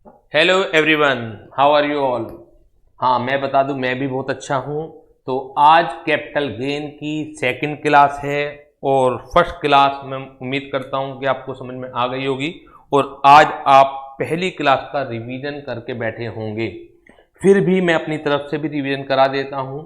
Hello everyone, how are you all. हाँ, मैं बता दूं मैं भी बहुत अच्छा हूँ। तो आज कैपिटल गेन की सेकंड क्लास है और फर्स्ट क्लास मैं उम्मीद करता हूँ कि आपको समझ में आ गई होगी और आज आप पहली क्लास का रिवीजन करके बैठे होंगे। फिर भी मैं अपनी तरफ से भी रिवीजन करा देता हूँ।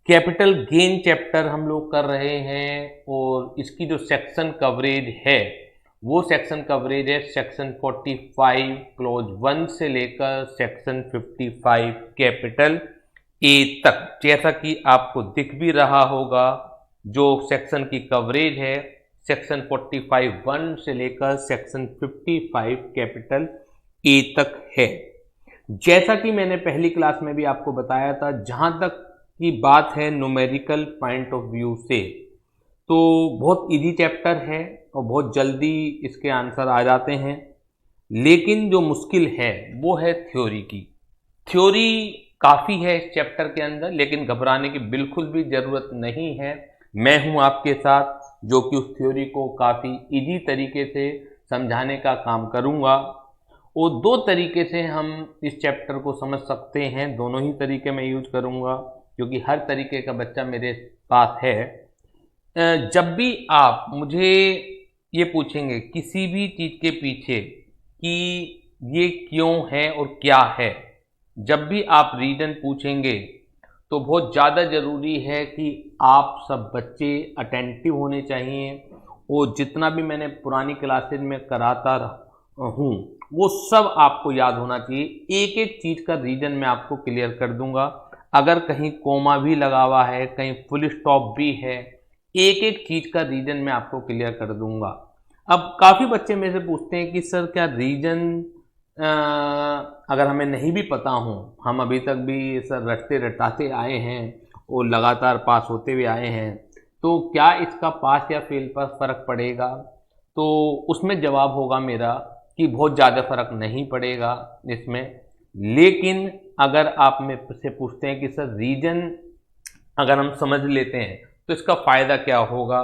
कैपिटल गेन चैप्टर हम लोग कर रहे हैं और इसकी जो सेक्शन कवरेज है वो सेक्शन कवरेज है सेक्शन 45 क्लोज 1 से लेकर सेक्शन 55 कैपिटल ए तक। जैसा कि आपको दिख भी रहा होगा, जो सेक्शन की कवरेज है सेक्शन 45 1 से लेकर सेक्शन 55 कैपिटल ए तक है। जैसा कि मैंने पहली क्लास में भी आपको बताया था, जहां तक की बात है न्यूमेरिकल पॉइंट ऑफ व्यू से, तो बहुत इजी चैप्टर है और बहुत जल्दी इसके आंसर आ जाते हैं। लेकिन जो मुश्किल है वो है थ्योरी की। थ्योरी काफ़ी है इस चैप्टर के अंदर, लेकिन घबराने की बिल्कुल भी ज़रूरत नहीं है। मैं हूं आपके साथ, जो कि उस थ्योरी को काफ़ी इजी तरीके से समझाने का काम करूंगा। और दो तरीके से हम इस चैप्टर को समझ सकते हैं, दोनों ही तरीके मैं यूज करूंगा क्योंकि हर तरीके का बच्चा मेरे पास है। जब भी आप मुझे ये पूछेंगे किसी भी चीज़ के पीछे कि ये क्यों है और क्या है, जब भी आप रीज़न पूछेंगे तो बहुत ज़्यादा ज़रूरी है कि आप सब बच्चे अटेंटिव होने चाहिए। और जितना भी मैंने पुरानी क्लासेज में कराता हूँ वो सब आपको याद होना चाहिए। एक एक चीज़ का रीज़न मैं आपको क्लियर कर दूंगा। अगर कहीं कोमा भी लगा हुआ है, कहीं फुल स्टॉप भी है, एक एक चीज़ का रीज़न मैं आपको क्लियर कर दूंगा। अब काफ़ी बच्चे मेरे से पूछते हैं कि सर क्या रीज़न अगर हमें नहीं भी पता हो, हम अभी तक भी सर रटते रटाते आए हैं और लगातार पास होते हुए आए हैं, तो क्या इसका पास या फेल पर फ़र्क पड़ेगा? तो उसमें जवाब होगा मेरा कि बहुत ज़्यादा फ़र्क नहीं पड़ेगा इसमें। लेकिन अगर आप मेरे से पूछते हैं कि सर रीजन अगर हम समझ लेते हैं तो इसका फ़ायदा क्या होगा?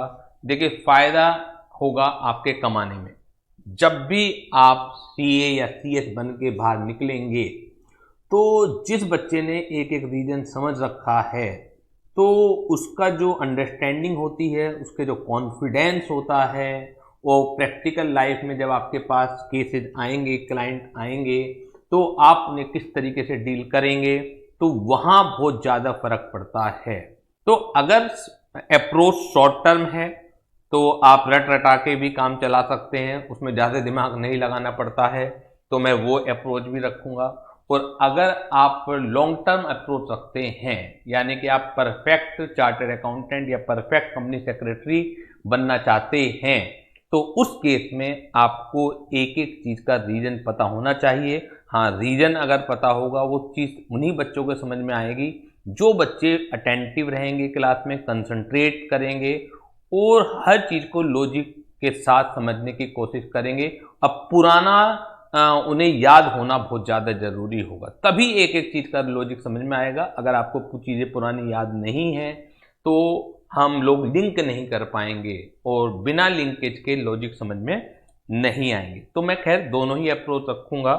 देखिए, फ़ायदा होगा आपके कमाने में। जब भी आप सीए या सीएस बन के बाहर निकलेंगे, तो जिस बच्चे ने एक एक रीजन समझ रखा है, तो उसका जो अंडरस्टैंडिंग होती है, उसके जो कॉन्फिडेंस होता है, वो प्रैक्टिकल लाइफ में जब आपके पास केसेस आएंगे, क्लाइंट आएंगे, तो आप उन्हें किस तरीके से डील करेंगे, तो वहाँ बहुत ज़्यादा फर्क पड़ता है। तो अगर अप्रोच शॉर्ट टर्म है तो आप रट रटा के भी काम चला सकते हैं, उसमें ज़्यादा दिमाग नहीं लगाना पड़ता है, तो मैं वो अप्रोच भी रखूँगा। और अगर आप लॉन्ग टर्म अप्रोच रखते हैं, यानी कि आप परफेक्ट चार्टर्ड अकाउंटेंट या परफेक्ट कंपनी सेक्रेटरी बनना चाहते हैं, तो उस केस में आपको एक एक चीज़ का रीज़न पता होना चाहिए। हाँ, रीज़न अगर पता होगा, वो चीज़ उन्हीं बच्चों को समझ में आएगी जो बच्चे अटेंटिव रहेंगे, क्लास में कंसंट्रेट करेंगे और हर चीज़ को लॉजिक के साथ समझने की कोशिश करेंगे। अब पुराना उन्हें याद होना बहुत ज़्यादा ज़रूरी होगा, तभी एक एक चीज़ का लॉजिक समझ में आएगा। अगर आपको कुछ चीज़ें पुरानी याद नहीं हैं तो हम लोग लिंक नहीं कर पाएंगे और बिना लिंकेज के लॉजिक समझ में नहीं आएंगे। तो मैं खैर दोनों ही अप्रोच रखूँगा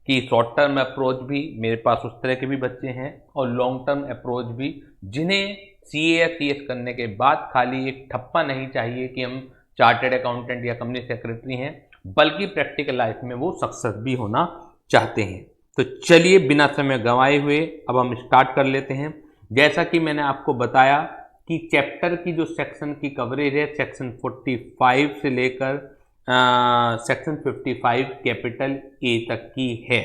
कि शॉर्ट टर्म अप्रोच भी, मेरे पास उस तरह के भी बच्चे हैं, और लॉन्ग टर्म अप्रोच भी, जिन्हें सीए या सीएस करने के बाद खाली एक ठप्पा नहीं चाहिए कि हम चार्टर्ड अकाउंटेंट या कंपनी सेक्रेटरी हैं, बल्कि प्रैक्टिकल लाइफ में वो सक्सेस भी होना चाहते हैं। तो चलिए बिना समय गंवाए हुए अब हम स्टार्ट कर लेते हैं। जैसा कि मैंने आपको बताया कि चैप्टर की जो सेक्शन की कवरेज है सेक्शन 45 से लेकर सेक्शन 55 कैपिटल ए तक की है।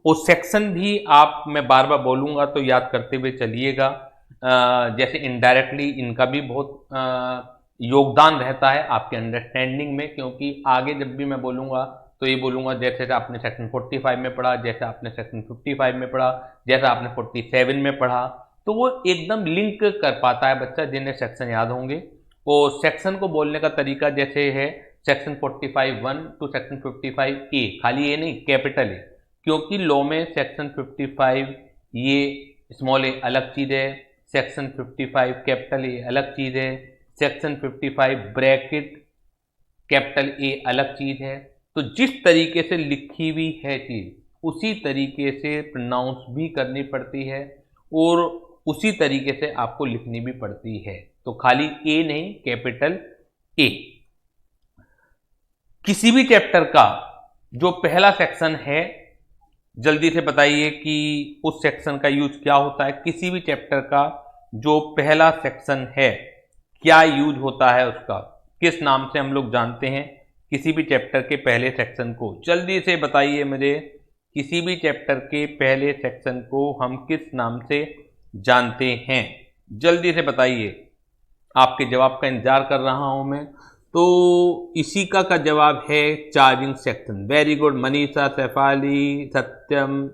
और सेक्शन भी आप, मैं बार बार बोलूँगा तो याद करते हुए चलिएगा। जैसे इनडायरेक्टली इनका भी बहुत योगदान रहता है आपके अंडरस्टैंडिंग में, क्योंकि आगे जब भी मैं बोलूँगा तो ये बोलूँगा जैसे आपने सेक्शन 45 में पढ़ा, जैसे आपने सेक्शन 55 में पढ़ा, जैसा आपने 47 में पढ़ा, तो वो एकदम लिंक कर पाता है बच्चा जिन्हें सेक्शन याद होंगे। और सेक्शन को बोलने का तरीका जैसे है सेक्शन 45 1 टू सेक्शन 55 ए, खाली ए नहीं, कैपिटल ए, क्योंकि लॉ में सेक्शन 55 ये स्मॉल ए अलग चीज़ है, सेक्शन 55 कैपिटल ए अलग चीज़ है, सेक्शन 55 ब्रैकेट कैपिटल ए अलग चीज़ है, तो जिस तरीके से लिखी हुई है चीज उसी तरीके से प्रोनाउंस भी करनी पड़ती है और उसी तरीके से आपको लिखनी भी पड़ती है। तो खाली ए नहीं, कैपिटल ए। किसी भी चैप्टर का जो पहला सेक्शन है, जल्दी से बताइए कि उस सेक्शन का यूज क्या होता है। किसी भी चैप्टर का जो पहला सेक्शन है क्या यूज होता है, उसका किस नाम से हम लोग जानते हैं किसी भी चैप्टर के पहले सेक्शन को? जल्दी से बताइए मुझे, किसी भी चैप्टर के पहले सेक्शन को हम किस नाम से जानते हैं? जल्दी से बताइए, आपके जवाब का इंतजार कर रहा हूं मैं। तो इसी का जवाब है charging section. Very good Manisha, Saifali, Satyam,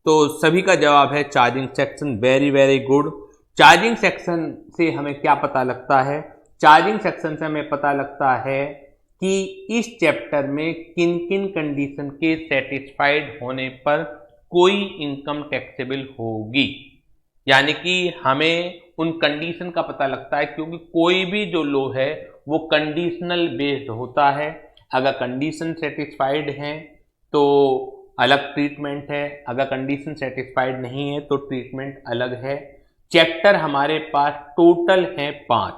तो सभी का जवाब है charging section. Very very good. Charging section से हमें क्या पता लगता है? चार्जिंग सेक्शन से हमें पता लगता है कि इस चैप्टर में किन किन कंडीशन के सेटिस्फाइड होने पर कोई इनकम टैक्सेबल होगी। यानी कि हमें उन कंडीशन का पता लगता है, क्योंकि कोई भी जो लॉ है वो कंडीशनल बेस्ड होता है। अगर कंडीशन सेटिस्फाइड है तो अलग ट्रीटमेंट है, अगर कंडीशन सेटिस्फाइड नहीं है तो ट्रीटमेंट अलग है। चैप्टर हमारे पास टोटल हैं 5।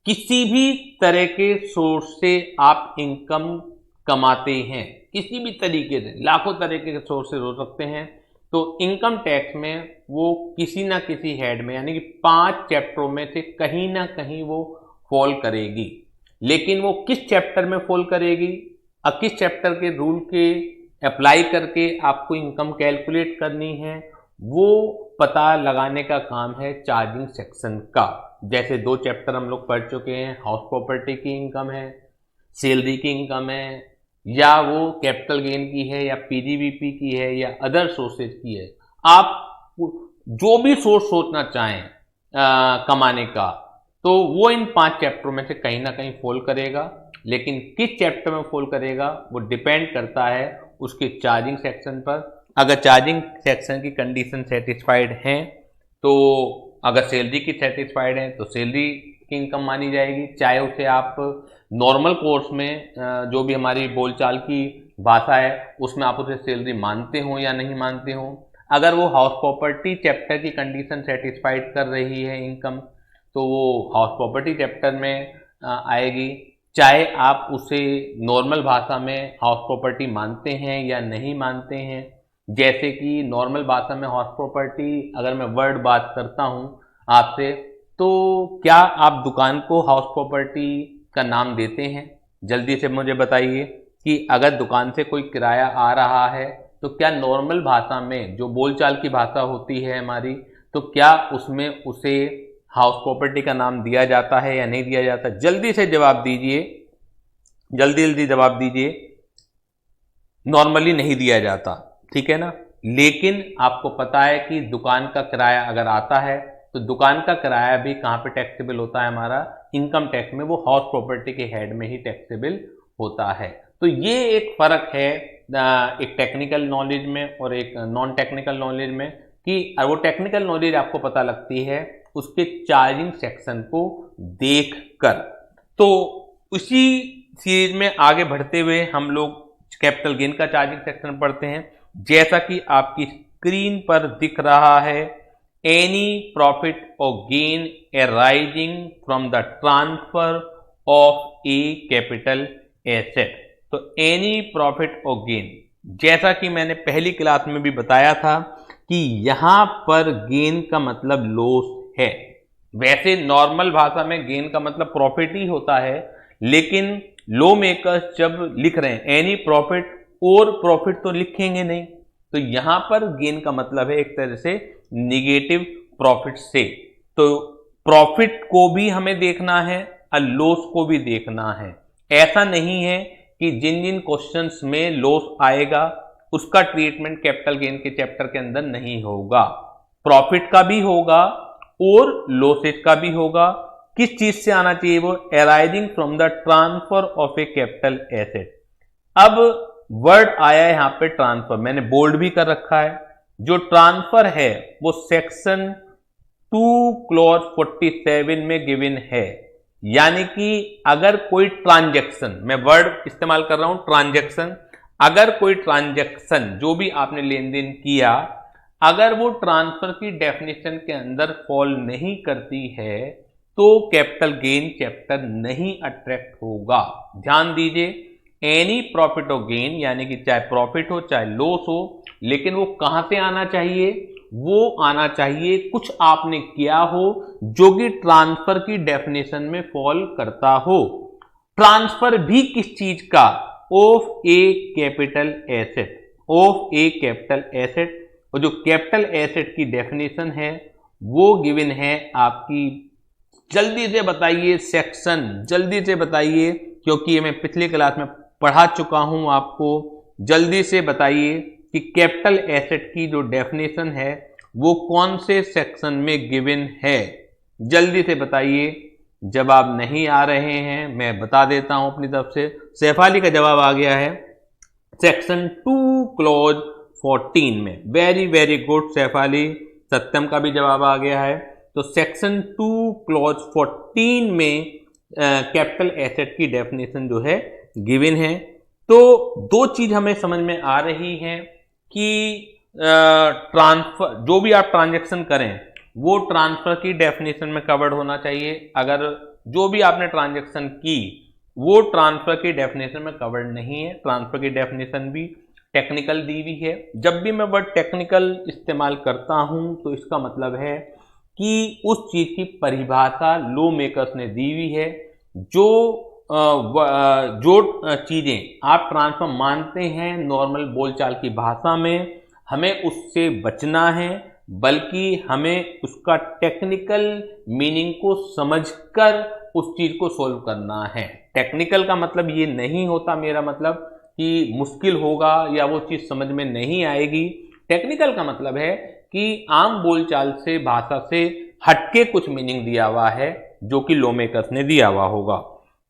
किसी भी तरह के सोर्स से आप इनकम कमाते हैं, किसी भी तरीके से, लाखों तरीके के सोर्सेज हो सकते हैं। तो इनकम टैक्स में वो किसी ना किसी हेड में, यानी कि 5 चैप्टरों में से कहीं ना कहीं वो फॉल करेगी। लेकिन वो किस चैप्टर में फॉल करेगी और किस चैप्टर के रूल के अप्लाई करके आपको इनकम कैलकुलेट करनी है, वो पता लगाने का काम है चार्जिंग सेक्शन का। जैसे 2 चैप्टर हम लोग पढ़ चुके हैं, हाउस प्रॉपर्टी की इनकम है, सैलरी की इनकम है, या वो कैपिटल गेन की है, या पीजीबीपी की है, या अदर सोर्सेज की है। आप जो भी सोर्स सोचना चाहें कमाने का, तो वो इन 5 चैप्टरों में से कहीं ना कहीं फॉल करेगा। लेकिन किस चैप्टर में फॉल करेगा वो डिपेंड करता है उसके चार्जिंग सेक्शन पर। अगर चार्जिंग सेक्शन की कंडीशन सेटिस्फाइड है, तो अगर सैलरी की सेटिस्फाइड है तो सैलरी की इनकम मानी जाएगी, चाहे उसे आप नॉर्मल कोर्स में जो भी हमारी बोलचाल की भाषा है उसमें आप उसे सैलरी मानते हो या नहीं मानते हो। अगर वो हाउस प्रॉपर्टी चैप्टर की कंडीशन सेटिस्फाइड कर रही है इनकम, तो वो हाउस प्रॉपर्टी चैप्टर में आएगी, चाहे आप उसे नॉर्मल भाषा में हाउस प्रॉपर्टी मानते हैं या नहीं मानते हैं। जैसे कि नॉर्मल भाषा में हाउस प्रॉपर्टी, अगर मैं वर्ड बात करता हूं आपसे, तो क्या आप दुकान को हाउस प्रॉपर्टी का नाम देते हैं? जल्दी से मुझे बताइए कि अगर दुकान से कोई किराया आ रहा है तो क्या नॉर्मल भाषा में, जो बोलचाल की भाषा होती है हमारी, तो क्या उसमें उसे हाउस प्रॉपर्टी का नाम दिया जाता है या नहीं दिया जाता? जल्दी से जवाब दीजिए, जल्दी जल्दी जवाब दीजिए। नॉर्मली नहीं दिया जाता, ठीक है ना। लेकिन आपको पता है कि दुकान का किराया अगर आता है तो दुकान का किराया भी कहाँ पे टैक्सेबल होता है? हमारा इनकम टैक्स में, वो हाउस प्रॉपर्टी के हेड में ही टैक्सेबल होता है। तो ये एक फर्क है एक टेक्निकल नॉलेज में और एक नॉन टेक्निकल नॉलेज में, कि वो टेक्निकल नॉलेज आपको पता लगती है उसके चार्जिंग सेक्शन को देखकर। तो उसी सीरीज में आगे बढ़ते हुए हम लोग कैपिटल गेन का चार्जिंग सेक्शन पढ़ते हैं। जैसा कि आपकी स्क्रीन पर दिख रहा है, एनी प्रॉफिट और gain arising from the transfer of a capital asset. तो एनी प्रॉफिट और गेन, जैसा कि मैंने पहली क्लास में भी बताया था कि यहां पर गेन का मतलब लॉस है। वैसे नॉर्मल भाषा में गेन का मतलब प्रॉफिट ही होता है, लेकिन लॉ मेकर्स जब लिख रहे हैं एनी प्रॉफिट और प्रॉफिट तो लिखेंगे नहीं, तो यहां पर गेन का मतलब है एक तरह से निगेटिव प्रॉफिट से। तो प्रॉफिट को भी हमें देखना है और लॉस को भी देखना है। ऐसा नहीं है कि जिन जिन क्वेश्चंस में लॉस आएगा उसका ट्रीटमेंट कैपिटल गेन के चैप्टर के अंदर नहीं होगा, प्रॉफिट का भी होगा और लॉसेज का भी होगा। किस चीज से आना चाहिए? वो arising from the transfer of a capital asset. अब वर्ड आया है यहां पे ट्रांसफर, मैंने बोल्ड भी कर रखा है। जो ट्रांसफर है वो सेक्शन 2 क्लॉज 47 में गिवन है। यानी कि अगर कोई ट्रांजैक्शन, मैं वर्ड इस्तेमाल कर रहा हूं ट्रांजैक्शन, अगर कोई ट्रांजैक्शन जो भी आपने लेन देन किया, अगर वो ट्रांसफर की डेफिनेशन के अंदर फॉल नहीं करती है तो कैपिटल गेन चैप्टर नहीं अट्रैक्ट होगा। ध्यान दीजिए, एनी प्रॉफिट और गेन, यानी कि चाहे प्रॉफिट हो चाहे लॉस हो, लेकिन वो कहां से आना चाहिए? वो आना चाहिए कुछ आपने किया हो जो कि ट्रांसफर की डेफिनेशन में फॉल करता हो। ट्रांसफर भी किस चीज का? Of a capital asset, of a capital asset. और जो कैपिटल एसेट की डेफिनेशन है वो गिवन है आपकी, जल्दी से बताइए सेक्शन, जल्दी से बताइए, क्योंकि ये मैं पिछली क्लास में पढ़ा चुका हूं आपको। जल्दी से बताइए कि कैपिटल एसेट की जो डेफिनेशन है वो कौन से सेक्शन में गिवन है। जल्दी से बताइए, जवाब नहीं आ रहे हैं मैं बता देता हूं अपनी तरफ से। सैफ का जवाब आ गया है सेक्शन 2 क्लॉज 14 में। Very very good Saif Ali. Satyam का भी जवाब आ गया है। तो सेक्शन 2 क्लॉज 14 में कैपिटल एसेट की डेफिनेशन जो है गिवन है। तो दो चीज हमें समझ में आ रही है कि ट्रांसफर, जो भी आप ट्रांजैक्शन करें वो ट्रांसफर की डेफिनेशन में कवर्ड होना चाहिए। अगर जो भी आपने ट्रांजैक्शन की वो ट्रांसफर की डेफिनेशन में कवर्ड नहीं है, ट्रांसफर की डेफिनेशन भी टेक्निकल दी हुई है। जब भी मैं वर्ड टेक्निकल इस्तेमाल करता हूं तो इसका मतलब है कि उस चीज की परिभाषा लॉ मेकर्स ने दी हुई है। जो चीजें आप ट्रांसफर मानते हैं नॉर्मल बोलचाल की भाषा में, हमें उससे बचना है, बल्कि हमें उसका टेक्निकल मीनिंग को समझकर उस चीज को सोल्व करना है। टेक्निकल का मतलब ये नहीं होता मेरा मतलब कि मुश्किल होगा या वो चीज समझ में नहीं आएगी। टेक्निकल का मतलब है कि आम बोलचाल से, भाषा से हटके कुछ मीनिंग दिया हुआ है जो कि लॉ मेकर्स ने दिया हुआ होगा।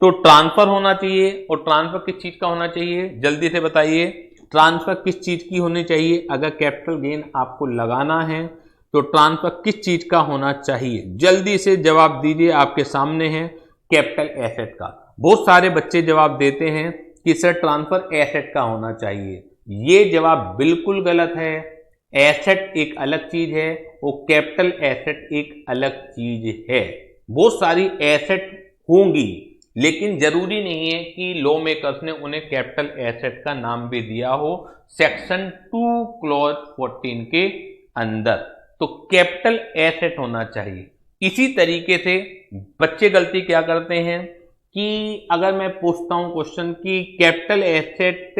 तो ट्रांसफर होना चाहिए, और ट्रांसफर किस चीज का होना चाहिए? जल्दी से बताइए, ट्रांसफर किस चीज की होनी चाहिए? अगर कैपिटल गेन आपको लगाना है तो ट्रांसफर किस चीज का होना चाहिए? जल्दी से जवाब दीजिए, आपके सामने है कैपिटल एसेट का। बहुत सारे बच्चे जवाब देते हैं कि सर ट्रांसफर एसेट का होना चाहिए। ये जवाब बिल्कुल गलत है। एसेट एक अलग चीज है और कैपिटल एसेट एक अलग चीज है। बहुत सारी एसेट होंगी, लेकिन जरूरी नहीं है कि लॉ मेकर्स ने उन्हें कैपिटल एसेट का नाम भी दिया हो सेक्शन 2 क्लॉज 14 के अंदर। तो कैपिटल एसेट होना चाहिए। इसी तरीके से बच्चे गलती क्या करते हैं कि अगर मैं पूछता हूं क्वेश्चन कि कैपिटल एसेट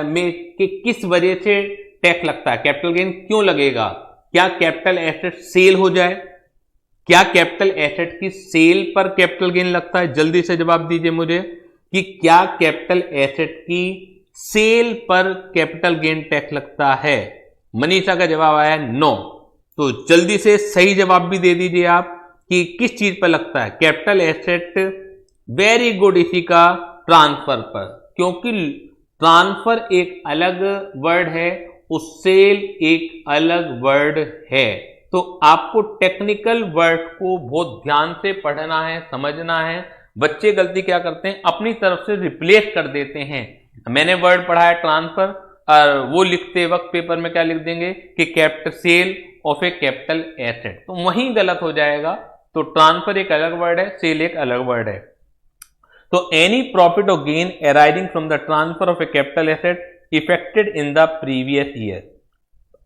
में किस वजह से टैक्स लगता है, कैपिटल गेन क्यों लगेगा? क्या कैपिटल एसेट सेल हो जाए? क्या कैपिटल एसेट की सेल पर कैपिटल गेन लगता है? जल्दी से जवाब दीजिए मुझे कि क्या कैपिटल एसेट की सेल पर कैपिटल गेन टैक्स लगता है? मनीषा का जवाब आया नो। तो जल्दी से सही जवाब भी दे दीजिए आप कि किस चीज पर लगता है कैपिटल एसेट। वेरी गुड, इसी का ट्रांसफर पर, क्योंकि ट्रांसफर एक अलग वर्ड है और सेल एक अलग वर्ड है। तो आपको टेक्निकल वर्ड को बहुत ध्यान से पढ़ना है, समझना है। बच्चे गलती क्या करते हैं, अपनी तरफ से रिप्लेस कर देते हैं। मैंने वर्ड पढ़ा है ट्रांसफर, और वो लिखते वक्त पेपर में क्या लिख देंगे कि capital sale of a capital asset, तो वहीं गलत हो जाएगा। तो ट्रांसफर एक अलग वर्ड है, सेल एक अलग वर्ड है। तो एनी प्रॉफिट और gain arising from the transfer of a capital asset affected in the previous year,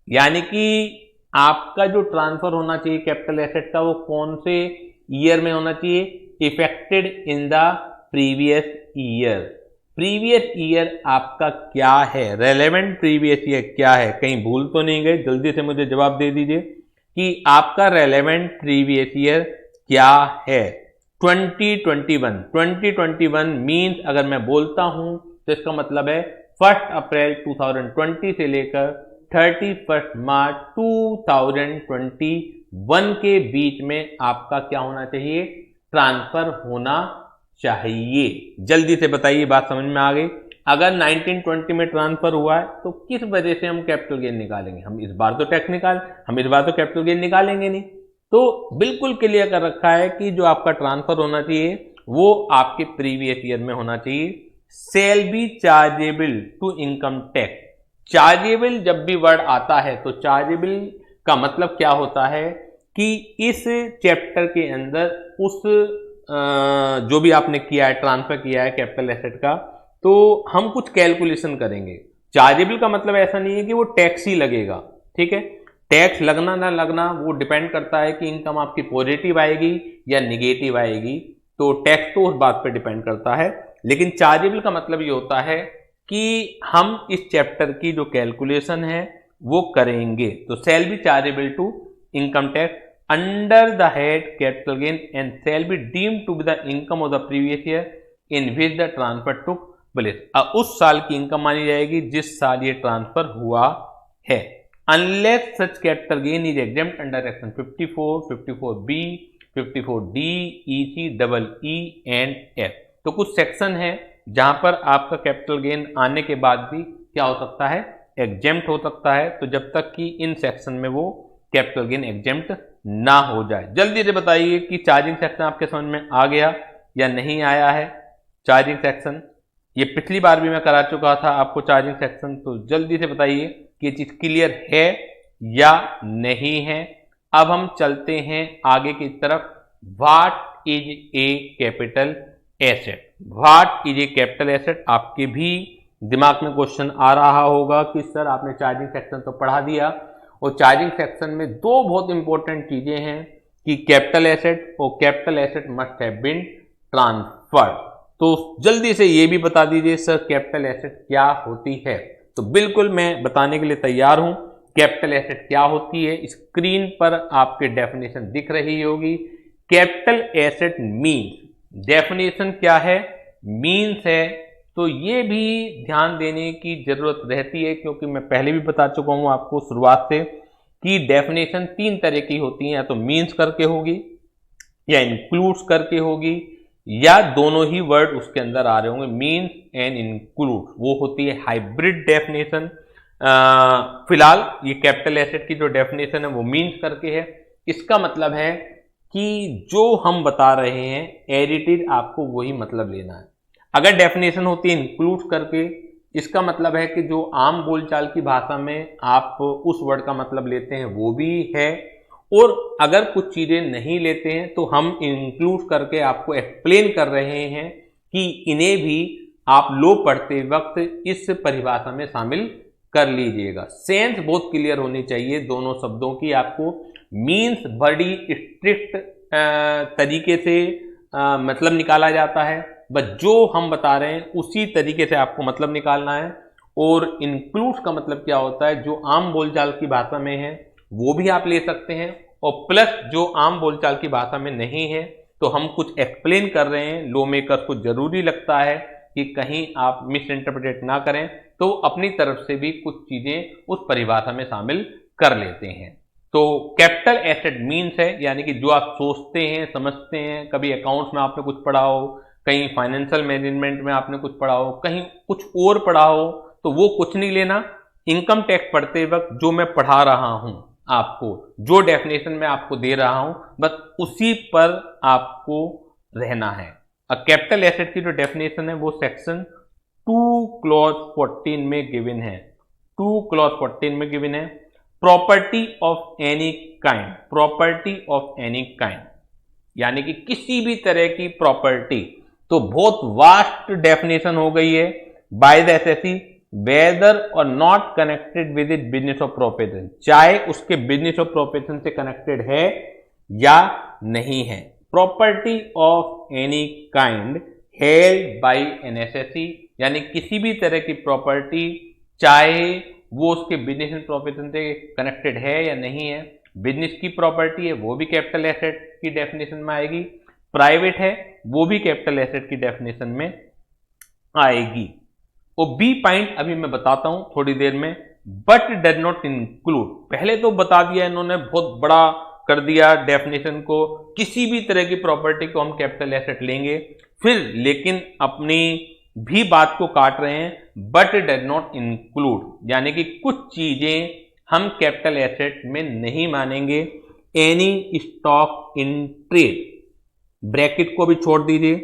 यानी कि आपका जो ट्रांसफर होना चाहिए कैपिटल एसेट का वो कौन से ईयर में होना चाहिए? Affected in the previous year. Previous year आपका क्या है? रेलेवेंट प्रीवियस ईयर क्या है? कहीं भूल तो नहीं गए? जल्दी से मुझे जवाब दे दीजिए कि आपका रेलेवेंट प्रीवियस ईयर क्या है। 2021 मीन्स अगर मैं बोलता हूं तो इसका मतलब है 1 अप्रैल 2020 से लेकर 31 मार्च 2021 के बीच में आपका क्या होना चाहिए? ट्रांसफर होना चाहिए। जल्दी से बताइए, बात समझ में आ गई? अगर 1920 में ट्रांसफर हुआ है तो किस वजह से हम कैपिटल गेन निकालेंगे? हम इस बार तो कैपिटल गेन निकालेंगे नहीं। तो बिल्कुल क्लियर कर रखा है कि जो आपका ट्रांसफर होना चाहिए वो आपके प्रीवियस ईयर में होना चाहिए। Sale be chargeable to income tax. Chargeable जब भी वर्ड आता है तो चार्जेबल का मतलब क्या होता है कि इस चैप्टर के अंदर उस जो भी आपने किया है, ट्रांसफर किया है कैपिटल एसेट का, तो हम कुछ कैलकुलेशन करेंगे। चार्जेबल का मतलब ऐसा नहीं है कि वो टैक्स ही लगेगा, ठीक है। टैक्स लगना ना लगना वो डिपेंड करता है कि इनकम आपकी पॉजिटिव आएगी या निगेटिव आएगी, तो टैक्स तो उस बात पे डिपेंड करता है। लेकिन चार्जेबल का मतलब ये होता है कि हम इस चैप्टर की जो कैलकुलेशन है वो करेंगे। तो sale be chargeable to income tax under the head capital gain and sale be deemed to be the income of the previous year in which the transfer took place. उस साल की income मानी जाएगी जिस साल ये ट्रांसफर हुआ है। Unless such capital gain is exempt under section 54, 54B, 54D, EC, EE and F। तो कुछ सेक्शन है जहां पर आपका कैपिटल गेन आने के बाद भी क्या हो सकता है, एग्जेम्प्ट हो सकता है। तो जब तक कि इन सेक्शन में वो कैपिटल गेन एग्जेम्प्ट ना हो जाए। जल्दी से बताइए कि चार्जिंग सेक्शन आपके समझ में आ गया या नहीं आया है। चार्जिंग सेक्शन ये पिछली बार भी मैं करा चुका था आपको चार्जिंग सेक्शन, तो जल्दी से बताइए कि ये चीज क्लियर है या नहीं है। अब हम चलते हैं आगे की तरफ। What is a capital asset. What is a capital asset, आपके भी दिमाग में क्वेश्चन आ रहा होगा कि सर आपने चार्जिंग सेक्शन तो पढ़ा दिया, और चार्जिंग सेक्शन में दो बहुत इंपॉर्टेंट चीजें हैं कि कैपिटल एसेट और capital asset must have been transferred. तो जल्दी से ये भी बता दीजिए सर कैपिटल एसेट क्या होती है। तो बिल्कुल मैं बताने के लिए तैयार हूं कैपिटल एसेट क्या होती है। स्क्रीन पर आपके डेफिनेशन दिख रही होगी। कैपिटल एसेट मीन्स, डेफिनेशन क्या है, मीन्स है। तो ये भी ध्यान देने की जरूरत रहती है क्योंकि मैं पहले भी बता चुका हूं आपको शुरुआत से कि डेफिनेशन तीन तरह की होती है, या तो मीन्स करके होगी या इंक्लूड्स करके होगी या दोनों ही वर्ड उसके अंदर आ रहे होंगे, मीन्स एंड इंक्लूड। वो होती है हाइब्रिड डेफिनेशन। फिलहाल ये कैपिटल एसेट की जो डेफिनेशन है वो मीन्स करके है। इसका मतलब है कि जो हम बता रहे हैं एडिटेड आपको वही मतलब लेना है। अगर डेफिनेशन होती है इंक्लूड करके, इसका मतलब है कि जो आम बोलचाल की भाषा में आप उस वर्ड का मतलब लेते हैं वो भी है, और अगर कुछ चीजें नहीं लेते हैं तो हम इंक्लूड करके आपको एक्सप्लेन कर रहे हैं कि इन्हें भी आप लो पढ़ते वक्त इस परिभाषा में शामिल कर लीजिएगा। सेंस बहुत क्लियर होनी चाहिए दोनों शब्दों की। आपको मीन्स बड़ी स्ट्रिक्ट तरीके से मतलब निकाला जाता है, बस जो हम बता रहे हैं उसी तरीके से आपको मतलब निकालना है। और इंक्लूड्स का मतलब क्या होता है, जो आम बोलचाल की भाषा में है वो भी आप ले सकते हैं, और प्लस जो आम बोलचाल की भाषा में नहीं है तो हम कुछ एक्सप्लेन कर रहे हैं। लॉ मेकर्स को जरूरी लगता है कि कहीं आप मिस इंटरप्रेट ना करें, तो अपनी तरफ से भी कुछ चीजें उस परिभाषा में शामिल कर लेते हैं। तो कैपिटल एसेट मीन्स है यानी कि जो आप सोचते हैं समझते हैं, कभी अकाउंट्स में आपने कुछ पढ़ा हो, कहीं फाइनेंशियल मैनेजमेंट में आपने कुछ पढ़ा हो, कहीं कुछ और पढ़ा हो, तो वो कुछ नहीं लेना। इनकम टैक्स पढ़ते वक्त जो मैं पढ़ा रहा हूं आपको, जो डेफिनेशन मैं आपको दे रहा हूं, बस उसी पर आपको रहना है। कैपिटल एसेट की जो डेफिनेशन है वो सेक्शन 2 क्लॉज 14 में गिवन है। 2 क्लॉज 14 में गिवन है। Property of any kind, property of any kind यानी कि किसी भी तरह की प्रॉपर्टी। तो बहुत वास्ट डेफिनेशन हो गई है by the assessee. Whether or not connected with it business of profession, चाहे उसके बिजनेस ऑफ प्रोफेशन से कनेक्टेड है या नहीं है। Property of any kind held by an assessee यानी किसी भी तरह की प्रॉपर्टी, चाहे वो उसके बिजनेस एंड प्रोफेशन से कनेक्टेड है या नहीं है। बिजनेस की प्रॉपर्टी है वो भी कैपिटल एसेट की डेफिनेशन में आएगी, प्राइवेट है वो भी कैपिटल एसेट की डेफिनेशन में आएगी। और बी पॉइंट अभी मैं बताता हूं थोड़ी देर में, बट डज नॉट इंक्लूड। पहले तो बता दिया इन्होंने, बहुत बड़ा कर दिया डेफिनेशन को, किसी भी तरह की प्रॉपर्टी को हम कैपिटल एसेट लेंगे, फिर लेकिन अपनी भी बात को काट रहे हैं, बट डज नॉट इंक्लूड यानी कि कुछ चीजें हम कैपिटल एसेट में नहीं मानेंगे। Any stock in trade, bracket को भी छोड़ दीजिए,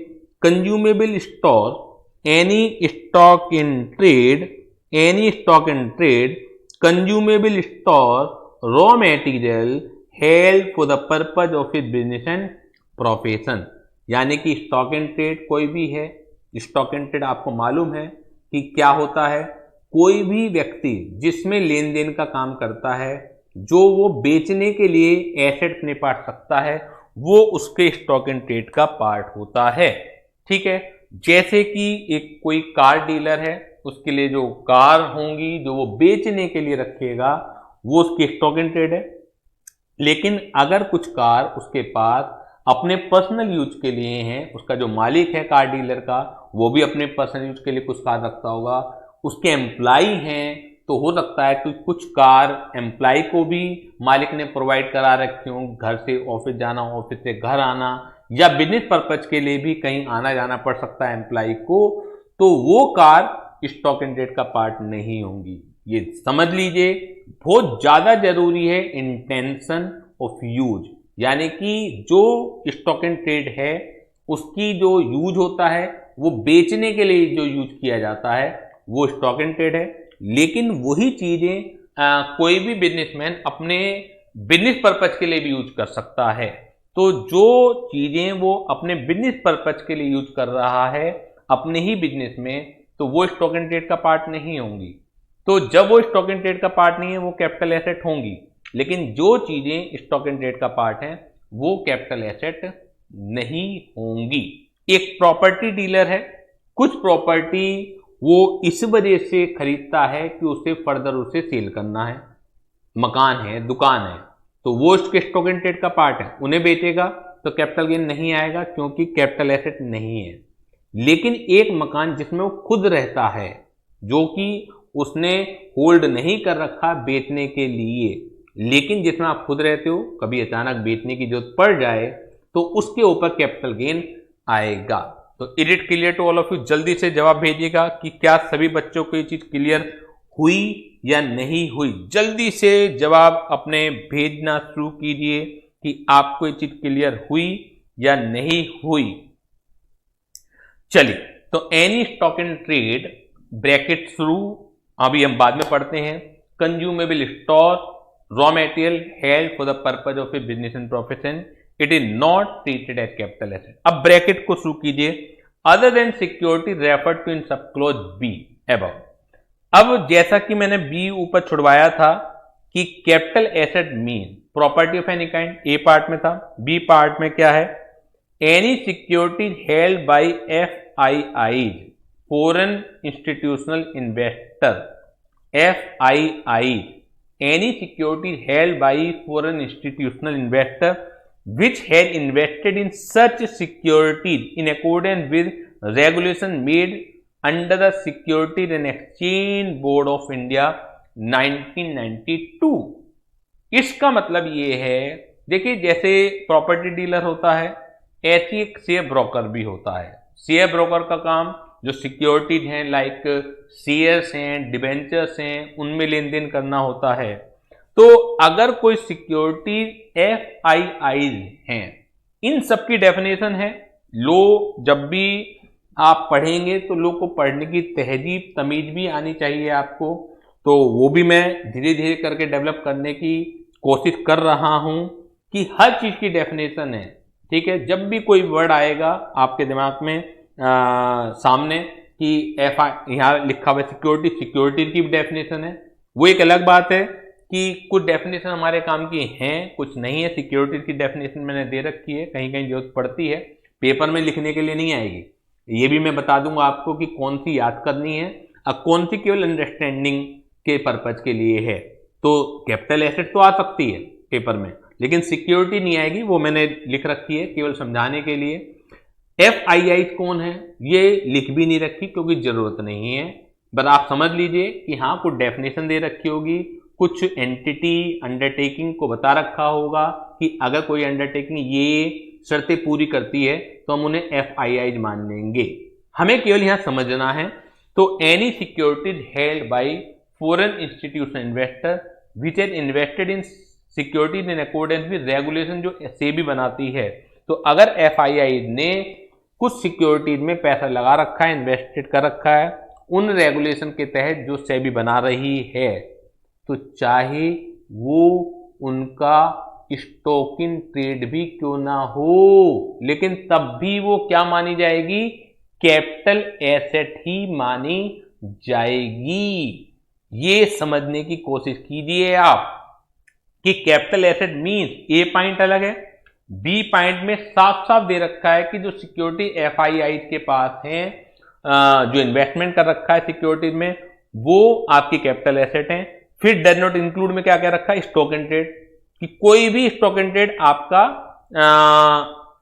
consumable store any stock in trade, any stock in trade, consumable stores raw material held for the purpose of it business and profession. यानी कि स्टॉक इन ट्रेड कोई भी है, stock in trade आपको मालूम है कि क्या होता है, कोई भी व्यक्ति जिसमें लेन देन का काम करता है, जो वो बेचने के लिए एसेट अपने पास रखता है, वो उसके स्टॉक इन ट्रेड का पार्ट होता है। ठीक है, जैसे कि एक कोई कार डीलर है, उसके लिए जो कार होंगी जो वो बेचने के लिए रखेगा, वो उसकी स्टॉक इन ट्रेड है। लेकिन अगर कुछ कार उसके पास अपने पर्सनल यूज के लिए हैं, उसका जो मालिक है कार डीलर का, वो भी अपने पर्सनल यूज के लिए कुछ कार रखता होगा, उसके एम्प्लाई हैं, तो हो सकता है कि कुछ कार एम्प्लाई को भी मालिक ने प्रोवाइड करा रखी हो, घर से ऑफिस जाना, ऑफिस से घर आना, या बिजनेस पर्पज के लिए भी कहीं आना जाना पड़ सकता है एम्प्लाई को, तो वो कार स्टॉक इन ट्रेड का पार्ट नहीं होंगी। ये समझ लीजिए, बहुत ज्यादा जरूरी है इंटेंशन ऑफ यूज, यानी कि जो स्टॉक इन ट्रेड है उसकी जो यूज होता है वो बेचने के लिए जो यूज किया जाता है वो स्टॉक इन ट्रेड है। लेकिन वही चीजें कोई भी बिजनेसमैन अपने बिजनेस पर्पज के लिए भी यूज कर सकता है। तो जो चीजें वो अपने बिजनेस पर्पज के लिए यूज कर रहा है अपने ही बिजनेस में, तो वो स्टॉक इन ट्रेड का पार्ट नहीं होंगी। तो जब वो स्टॉक इन ट्रेड का पार्ट नहीं है, वो कैपिटल एसेट होंगी। लेकिन जो चीजें स्टॉक इन ट्रेड का पार्ट है वो कैपिटल एसेट नहीं होंगी। एक प्रॉपर्टी डीलर है, कुछ प्रॉपर्टी वो इस वजह से खरीदता है कि उसे फर्दर उसे सेल करना है, मकान है, दुकान है, तो वो उसके स्टॉक इन ट्रेड का पार्ट है, उन्हें बेचेगा तो कैपिटल गेन नहीं आएगा क्योंकि कैपिटल एसेट नहीं है। लेकिन एक मकान जिसमें वो खुद रहता है, जो कि उसने होल्ड नहीं कर रखा बेचने के लिए, लेकिन जिसमें आप खुद रहते हो, कभी अचानक बेचने की जरूरत पड़ जाए तो उसके ऊपर कैपिटल गेन आएगा। तो it is clear to all of you? जल्दी से जवाब भेजिएगा कि क्या सभी बच्चों को ये चीज क्लियर हुई या नहीं हुई। जल्दी से जवाब अपने भेजना शुरू कीजिए कि आपको ये चीज क्लियर हुई या नहीं हुई। चलिए, तो any stock in trade bracket शुरू, अभी हम बाद में पढ़ते हैं। Consumable stores raw material held for the purpose of a business and profession, it is not treated as capital asset. अब ब्रैकेट को शुरू कीजिए। Other than security referred to in sub clause be above. अब जैसा कि मैंने B ऊपर छुड़वाया था कि capital asset mean property of any kind, A part में था, बी पार्ट में क्या है? Any security held by FIIs foreign institutional investor, FIIs any security held by foreign institutional investor which had invested in such securities in accordance with regulation made under the Securities and Exchange Board of India 1992। इसका मतलब ये है, देखिए जैसे property dealer होता है, ऐसी एक शेयर ब्रोकर भी होता है। शेयर ब्रोकर का काम जो सिक्योरिटीज हैं लाइक शेयर्स हैं, डिबेंचर्स हैं, उनमें लेन देन करना होता है। तो अगर कोई सिक्योरिटी FIIs हैं, इन सब की डेफिनेशन है। लो जब भी आप पढ़ेंगे तो लो को पढ़ने की तहजीब तमीज भी आनी चाहिए आपको, तो वो भी मैं धीरे धीरे करके डेवलप करने की कोशिश कर रहा हूं कि हर चीज की डेफिनेशन है। ठीक है, जब भी कोई वर्ड आएगा आपके दिमाग में सामने कि यहाँ लिखा हुआ सिक्योरिटी, सिक्योरिटी की डेफिनेशन है, वो एक अलग बात है कि कुछ डेफिनेशन हमारे काम की हैं, कुछ नहीं है। सिक्योरिटी की डेफिनेशन मैंने दे रखी है, कहीं कहीं जरूरत पड़ती है, पेपर में लिखने के लिए नहीं आएगी। ये भी मैं बता दूंगा आपको कि कौन सी याद करनी है और कौन सी केवल अंडरस्टैंडिंग के पर्पज के लिए है। तो कैपिटल एसेट तो आ सकती है पेपर में, लेकिन सिक्योरिटी नहीं आएगी, वो मैंने लिख रखी है केवल समझाने के लिए। FIIs कौन है ये लिख भी नहीं रखी क्योंकि जरूरत नहीं है, बस आप समझ लीजिए कि हाँ कुछ डेफिनेशन दे रखी होगी, कुछ एंटिटी अंडरटेकिंग को बता रखा होगा कि अगर कोई अंडरटेकिंग ये शर्तें पूरी करती है तो हम उन्हें FIIs मान लेंगे। हमें केवल यहां समझना है। तो any securities held by foreign institutional investor which has invested in securities in accordance with regulation जो सेबी बनाती है। तो अगर एफआईआई ने कुछ सिक्योरिटीज में पैसा लगा रखा है, इन्वेस्टेड कर रखा है, उन रेगुलेशन के तहत जो सेबी बना रही है, तो चाहे वो उनका स्टॉक इन ट्रेड भी क्यों ना हो, लेकिन तब भी वो क्या मानी जाएगी, कैपिटल एसेट ही मानी जाएगी। ये समझने की कोशिश कीजिए आप कि कैपिटल एसेट मींस, ए पॉइंट अलग है, बी पॉइंट में साफ साफ दे रखा है कि जो सिक्योरिटी एफआईआई के पास है, जो इन्वेस्टमेंट कर रखा है सिक्योरिटीज में, वो आपकी कैपिटल एसेट है। फिर डज नॉट इंक्लूड में क्या क्या रखा है, स्टॉक इन ट्रेड, कि कोई भी स्टॉक इन ट्रेड आपका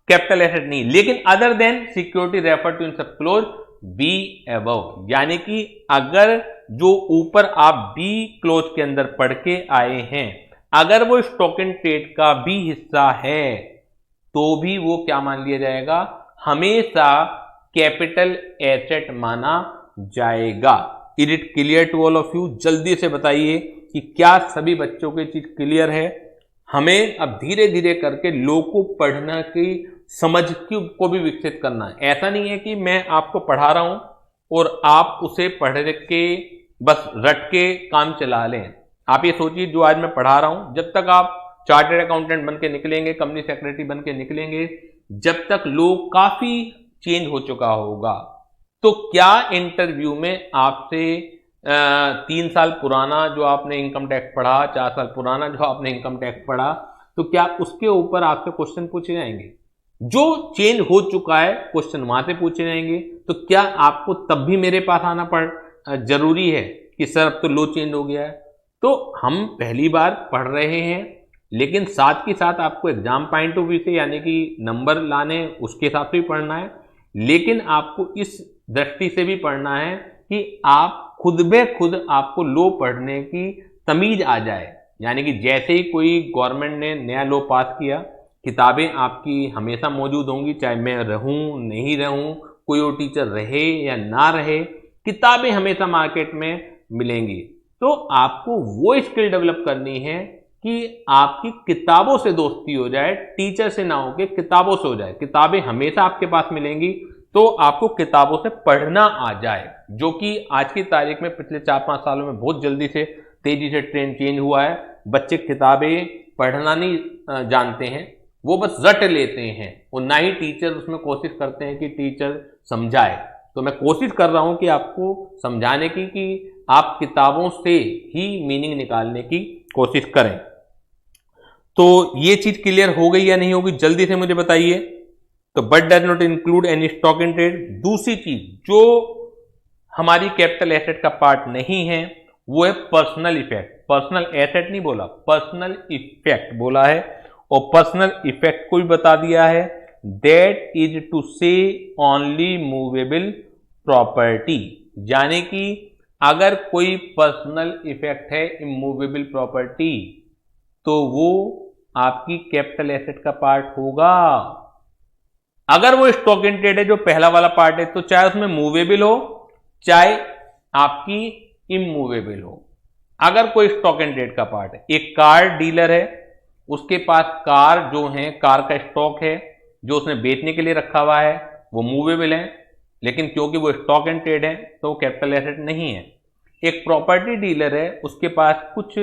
कैपिटल एसेट नहीं, लेकिन other than security refer to in sub clause be above, यानी कि अगर जो ऊपर आप बी क्लोज के अंदर पढ़ के आए हैं, अगर वो स्टॉक इन ट्रेड का भी हिस्सा है तो भी वो क्या मान लिया जाएगा, हमेशा कैपिटल एसेट माना जाएगा। Is it clear to all of you? जल्दी से बताइए कि क्या सभी बच्चों की चीज क्लियर है। हमें अब धीरे धीरे करके लोगों को पढ़ना की समझ को भी विकसित करना है। ऐसा नहीं है कि मैं आपको पढ़ा रहा हूं और आप उसे पढ़ के बस रट के काम चला लें। आप ये सोचिए, जो आज मैं पढ़ा रहा हूं, जब तक आप चार्टर्ड अकाउंटेंट बन के निकलेंगे, कंपनी सेक्रेटरी बन के निकलेंगे, जब तक लोग काफी चेंज हो चुका होगा, तो क्या इंटरव्यू में आपसे 3 साल पुराना जो आपने इनकम टैक्स पढ़ा, 4 साल पुराना जो आपने इनकम टैक्स पढ़ा, तो क्या उसके ऊपर आपसे क्वेश्चन पूछे जाएंगे? जो चेंज हो चुका है क्वेश्चन वहां से पूछे जाएंगे। तो क्या आपको तब भी मेरे पास आना जरूरी है कि सर अब तो लो चेंज हो गया है? तो हम पहली बार पढ़ रहे हैं, लेकिन साथ ही साथ आपको एग्जाम पॉइंट ऑफ व्यू से, यानी कि नंबर लाने उसके हिसाब से भी पढ़ना है, लेकिन आपको इस दृष्टि से भी पढ़ना है कि आप खुद बे खुद आपको लो पढ़ने की तमीज आ जाए। यानी कि जैसे ही कोई गवर्नमेंट ने नया लो पास किया, किताबें आपकी हमेशा मौजूद होंगी, चाहे मैं रहूं नहीं रहूं, कोई और टीचर रहे या ना रहे, किताबें हमेशा मार्केट में मिलेंगी। तो आपको वो स्किल डेवलप करनी है कि आपकी किताबों से दोस्ती हो जाए, टीचर से ना हो के किताबों से हो जाए। किताबें हमेशा आपके पास मिलेंगी, तो आपको किताबों से पढ़ना आ जाए, जो कि आज की तारीख में पिछले 4-5 सालों में बहुत जल्दी से तेजी से ट्रेंड चेंज हुआ है। बच्चे किताबें पढ़ना नहीं जानते हैं, वो बस रट लेते हैं, और ना ही टीचर उसमें कोशिश करते हैं कि टीचर समझाए। तो मैं कोशिश कर रहा हूं कि आपको समझाने की कि आप किताबों से ही मीनिंग निकालने की कोशिश करें। तो ये चीज क्लियर हो गई या नहीं होगी, जल्दी से मुझे बताइए। तो but does not include any stock in trade. दूसरी चीज जो हमारी कैपिटल एसेट का पार्ट नहीं है, वो है पर्सनल इफेक्ट। पर्सनल एसेट नहीं बोला, पर्सनल इफेक्ट बोला है, और पर्सनल इफेक्ट को भी बता दिया है, दैट इज टू से ओनली मूवेबल प्रॉपर्टी। यानी कि अगर कोई पर्सनल इफेक्ट है इमूवेबल प्रॉपर्टी, तो वो आपकी कैपिटल एसेट का पार्ट होगा। अगर वो स्टॉक इन ट्रेड है, जो पहला वाला पार्ट है, तो चाहे उसमें मूवेबल हो चाहे आपकी इमूवेबल हो। अगर कोई स्टॉक इन ट्रेड का पार्ट है, एक कार डीलर है, उसके पास कार जो है, कार का स्टॉक है जो उसने बेचने के लिए रखा हुआ है, वो मूवेबल है, लेकिन क्योंकि वो स्टॉक इन ट्रेड है तो वो कैपिटल एसेट नहीं है। एक प्रॉपर्टी डीलर है, उसके पास कुछ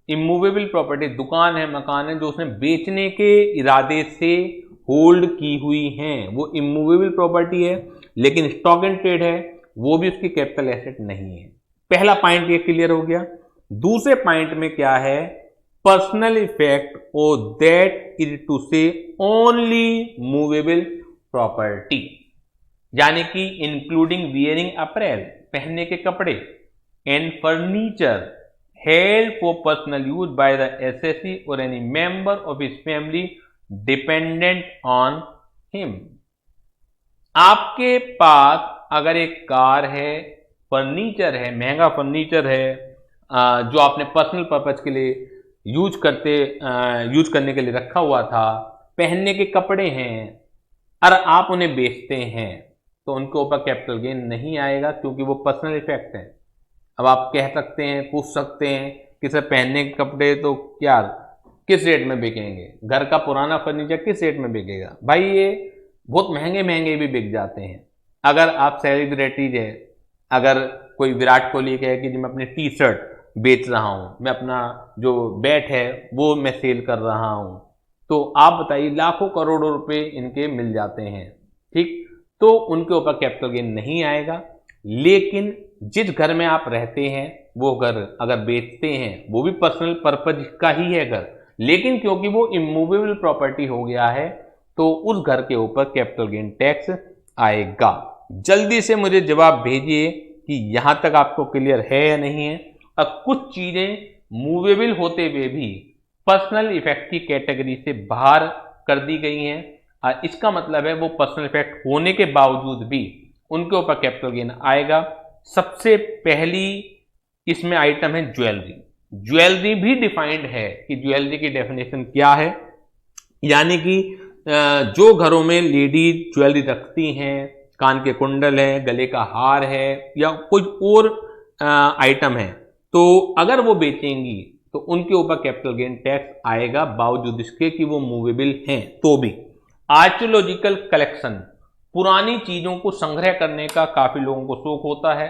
इमूवेबल प्रॉपर्टी, दुकान है, मकान है, जो उसने बेचने के इरादे से होल्ड की हुई हैं, वो इमूवेबल प्रॉपर्टी है, लेकिन स्टॉक इन ट्रेड है, वो भी उसकी कैपिटल एसेट नहीं है। पहला पॉइंट ये क्लियर हो गया। दूसरे पॉइंट में क्या है, पर्सनल इफेक्ट और दैट इज टू से ओनली मूवेबल प्रॉपर्टी, यानी कि इंक्लूडिंग वियरिंग अपरेल, पहनने के कपड़े, and furniture held for personal use by the assessee or any member of his family dependent on him। आपके पास अगर एक कार है, फर्नीचर है, महंगा फर्नीचर है, जो आपने पर्सनल पर्पज के लिए यूज करने के लिए रखा हुआ था, पहनने के कपड़े हैं, और आप उन्हें बेचते हैं, तो उनके ऊपर कैपिटल गेन नहीं आएगा, क्योंकि वो पर्सनल इफेक्ट है। अब आप कह सकते हैं, पूछ सकते हैं कि सर पहनने के कपड़े तो क्या किस रेट में बिकेंगे, घर का पुराना फर्नीचर किस रेट में बिकेगा? भाई ये बहुत महंगे महंगे भी बिक जाते हैं। अगर आप सेलिब्रिटीज है, अगर कोई विराट कोहली कहे कि मैं अपनी टी शर्ट बेच रहा हूँ, मैं अपना जो बैट है वो मैं सेल कर रहा हूँ, तो आप बताइए लाखों करोड़ों रुपए इनके मिल जाते हैं, ठीक, तो उनके ऊपर कैपिटल गेन नहीं आएगा। लेकिन जिस घर में आप रहते हैं वो घर अगर बेचते हैं, वो भी पर्सनल पर्पज का ही है घर, लेकिन क्योंकि वो इमूवेबल प्रॉपर्टी हो गया है तो उस घर के ऊपर कैपिटल गेन टैक्स आएगा। जल्दी से मुझे जवाब भेजिए कि यहां तक आपको क्लियर है या नहीं है। अब कुछ चीजें मूवेबल होते हुए भी पर्सनल इफेक्ट की कैटेगरी से बाहर कर दी गई हैं, इसका मतलब है वो पर्सनल इफेक्ट होने के बावजूद भी उनके ऊपर कैपिटल गेन आएगा। सबसे पहली इसमें आइटम है ज्वेलरी। ज्वेलरी भी डिफाइंड है कि ज्वेलरी की डेफिनेशन क्या है, यानी कि जो घरों में लेडीज ज्वेलरी रखती हैं, कान के कुंडल है, गले का हार है या कुछ और आइटम है, तो अगर वो बेचेंगी तो उनके ऊपर कैपिटल गेन टैक्स आएगा, बावजूद इसके कि वो मूवेबल हैं तो भी। आर्कियोलॉजिकल कलेक्शन, पुरानी चीजों को संग्रह करने का काफी लोगों को शौक होता है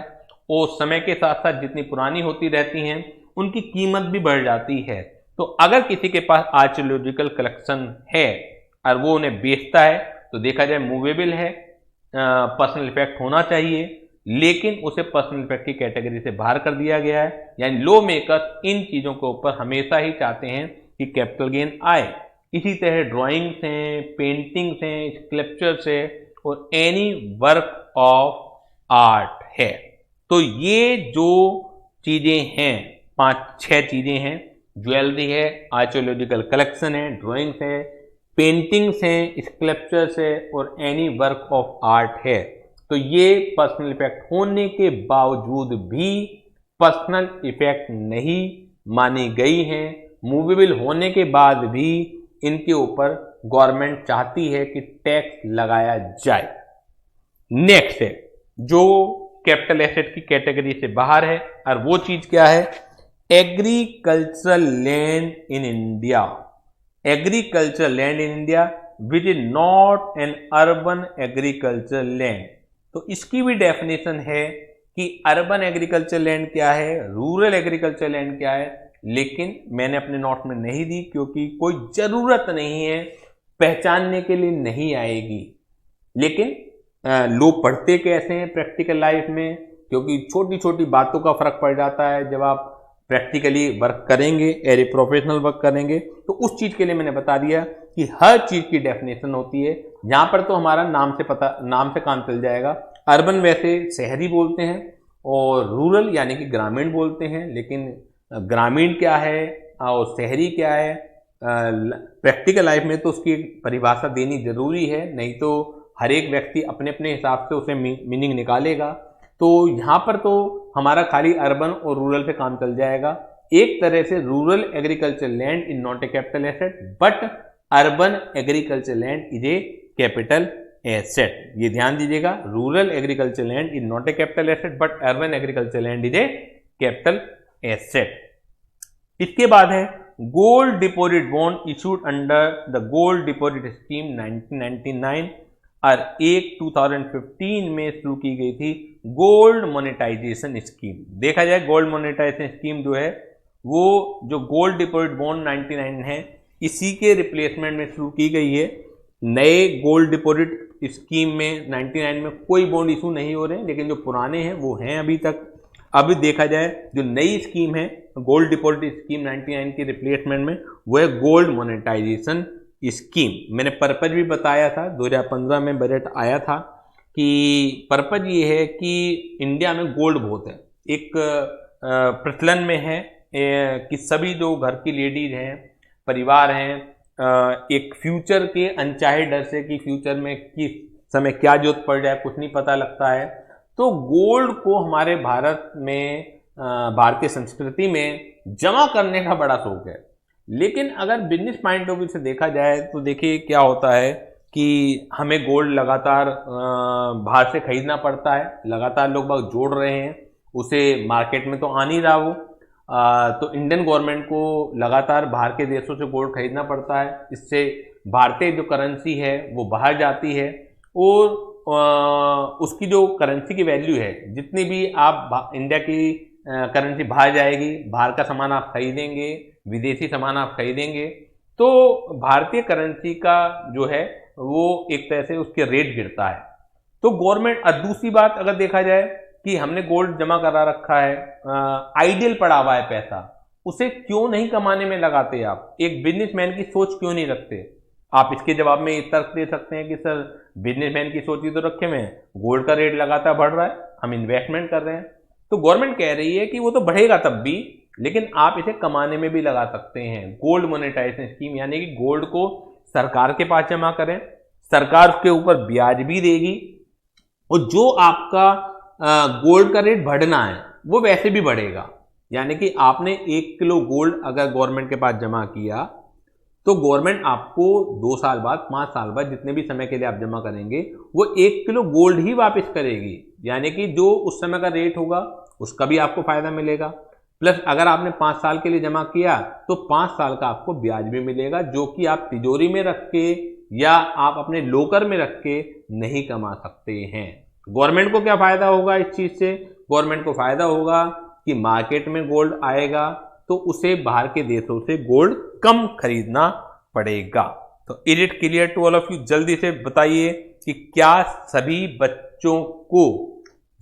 और समय के साथ साथ जितनी पुरानी होती रहती हैं उनकी कीमत भी बढ़ जाती है। तो अगर किसी के पास आर्कियोलॉजिकल कलेक्शन है और वो उन्हें बेचता है तो देखा जाए मूवेबल है, पर्सनल इफेक्ट होना चाहिए, लेकिन उसे पर्सनल इफेक्ट की कैटेगरी से बाहर कर दिया गया है। यानी लॉ मेकर इन चीजों के ऊपर हमेशा ही चाहते हैं कि कैपिटल गेन आए। इसी तरह ड्राइंग्स हैं, पेंटिंग्स हैं, स्कल्पचर्स है और एनी वर्क ऑफ आर्ट है। तो ये जो चीजें हैं, 5-6 चीजें हैं, ज्वेलरी है, आर्कियोलॉजिकल कलेक्शन है, ड्राइंग्स है, पेंटिंग्स हैं, स्कल्पचर्स है और एनी वर्क ऑफ आर्ट है। तो ये पर्सनल इफेक्ट होने के बावजूद भी पर्सनल इफेक्ट नहीं मानी गई हैं। मूवेबल होने के बाद भी इनके ऊपर गवर्नमेंट चाहती है कि टैक्स लगाया जाए। नेक्स्ट है जो कैपिटल एसेट की कैटेगरी से बाहर है, और वो चीज क्या है? Agricultural land in India. Agricultural land in India which is not an urban agriculture land. तो इसकी भी डेफिनेशन है कि अर्बन एग्रीकल्चर लैंड क्या है, रूरल एग्रीकल्चर लैंड क्या है, लेकिन मैंने अपने नोट में नहीं दी क्योंकि कोई जरूरत नहीं है, पहचानने के लिए नहीं आएगी। लेकिन लोग पढ़ते कैसे हैं प्रैक्टिकल लाइफ में, क्योंकि छोटी छोटी बातों का फर्क पड़ जाता है जब आप प्रैक्टिकली वर्क करेंगे, एज ए प्रोफेशनल वर्क करेंगे। तो उस चीज के लिए मैंने बता दिया कि हर चीज की डेफिनेशन होती है। यहां पर तो हमारा नाम से काम चल जाएगा। अर्बन वैसे शहरी बोलते हैं और रूरल यानी कि ग्रामीण बोलते हैं, लेकिन ग्रामीण क्या है और शहरी क्या है, प्रैक्टिकल लाइफ में तो उसकी परिभाषा देनी जरूरी है, नहीं तो हर एक व्यक्ति अपने अपने हिसाब से उसे मीनिंग निकालेगा। तो यहाँ पर तो हमारा खाली अर्बन और रूरल पे काम चल जाएगा। एक तरह से rural agriculture land is not a capital asset but urban agriculture land is a capital asset. ये ध्यान दीजिएगा, rural agriculture land is not a capital asset but urban agriculture land is a capital asset. इसके बाद है gold deposit bond issued under the gold deposit scheme 1999 और एक 2015 में शुरू की गई थी गोल्ड मोनेटाइजेशन स्कीम। देखा जाए गोल्ड मोनेटाइजेशन स्कीम जो है वो जो गोल्ड डिपॉजिट बॉन्ड 99 है इसी के रिप्लेसमेंट में शुरू की गई है। नए गोल्ड डिपॉजिट स्कीम में 99 में कोई बॉन्ड इशू नहीं हो रहे हैं, लेकिन जो पुराने हैं वो हैं अभी तक। अभी देखा जाए जो नई स्कीम है गोल्ड डिपॉजिट स्कीम 99 के रिप्लेसमेंट में, वो है गोल्ड मोनेटाइजेशन स्कीम। मैंने पर्पज भी बताया था, 2015 में बजट आया था कि पर्पज ये है कि इंडिया में गोल्ड बहुत है, एक प्रचलन में है कि सभी जो घर की लेडीज हैं, परिवार हैं, एक फ्यूचर के अनचाहे डर से कि फ्यूचर में किस समय क्या जरूरत पड़ जाए कुछ नहीं पता लगता है, तो गोल्ड को हमारे भारत में भारतीय संस्कृति में जमा करने का बड़ा शौक है। लेकिन अगर बिजनेस पॉइंट ऑफ व्यू से देखा जाए तो देखिए क्या होता है कि हमें गोल्ड लगातार बाहर से खरीदना पड़ता है, लगातार लोग बाग जोड़ रहे हैं, उसे मार्केट में तो आ नहीं रहा वो। तो इंडियन गवर्नमेंट को लगातार बाहर के देशों से गोल्ड खरीदना पड़ता है। इससे भारतीय जो करेंसी है वो बाहर जाती है और उसकी जो करेंसी की वैल्यू है, जितनी भी आप इंडिया की करेंसी बाहर जाएगी, बाहर का सामान आप खरीदेंगे, विदेशी सामान आप खरीदेंगे, तो भारतीय करेंसी का जो है वो एक तरह से उसके रेट गिरता है। तो गवर्नमेंट, दूसरी बात अगर देखा जाए कि हमने गोल्ड जमा करा रखा है, आइडियल पड़ा हुआ है पैसा, उसे क्यों नहीं कमाने में लगाते आप? एक बिजनेसमैन की सोच क्यों नहीं रखते? आप इसके जवाब में ये तर्क दे सकते हैं कि सर बिजनेसमैन की सोच ही तो रखे हुए हैं, गोल्ड का रेट लगातार बढ़ रहा है, हम इन्वेस्टमेंट कर रहे हैं। तो गवर्नमेंट कह रही है कि वो तो बढ़ेगा तब भी, लेकिन आप इसे कमाने में भी लगा सकते हैं। गोल्ड मोनेटाइजेशन स्कीम, यानी कि गोल्ड को सरकार के पास जमा करें, सरकार उसके ऊपर ब्याज भी देगी और जो आपका गोल्ड का रेट बढ़ना है वो वैसे भी बढ़ेगा। यानी कि आपने 1 किलो गोल्ड अगर गवर्नमेंट के पास जमा किया तो गवर्नमेंट आपको 2 साल बाद, 5 साल बाद, जितने भी समय के लिए आप जमा करेंगे, वो 1 किलो गोल्ड ही वापस करेगी। यानी कि जो उस समय का रेट होगा उसका भी आपको फायदा मिलेगा, प्लस अगर आपने 5 साल के लिए जमा किया तो 5 साल का आपको ब्याज भी मिलेगा, जो कि आप तिजोरी में रख के या आप अपने लोकर में रख के नहीं कमा सकते हैं। गवर्नमेंट को क्या फायदा होगा इस चीज से? गवर्नमेंट को फायदा होगा कि मार्केट में गोल्ड आएगा तो उसे बाहर के देशों से गोल्ड कम खरीदना पड़ेगा। तो is it clear to all of you? जल्दी से बताइए कि क्या सभी बच्चों को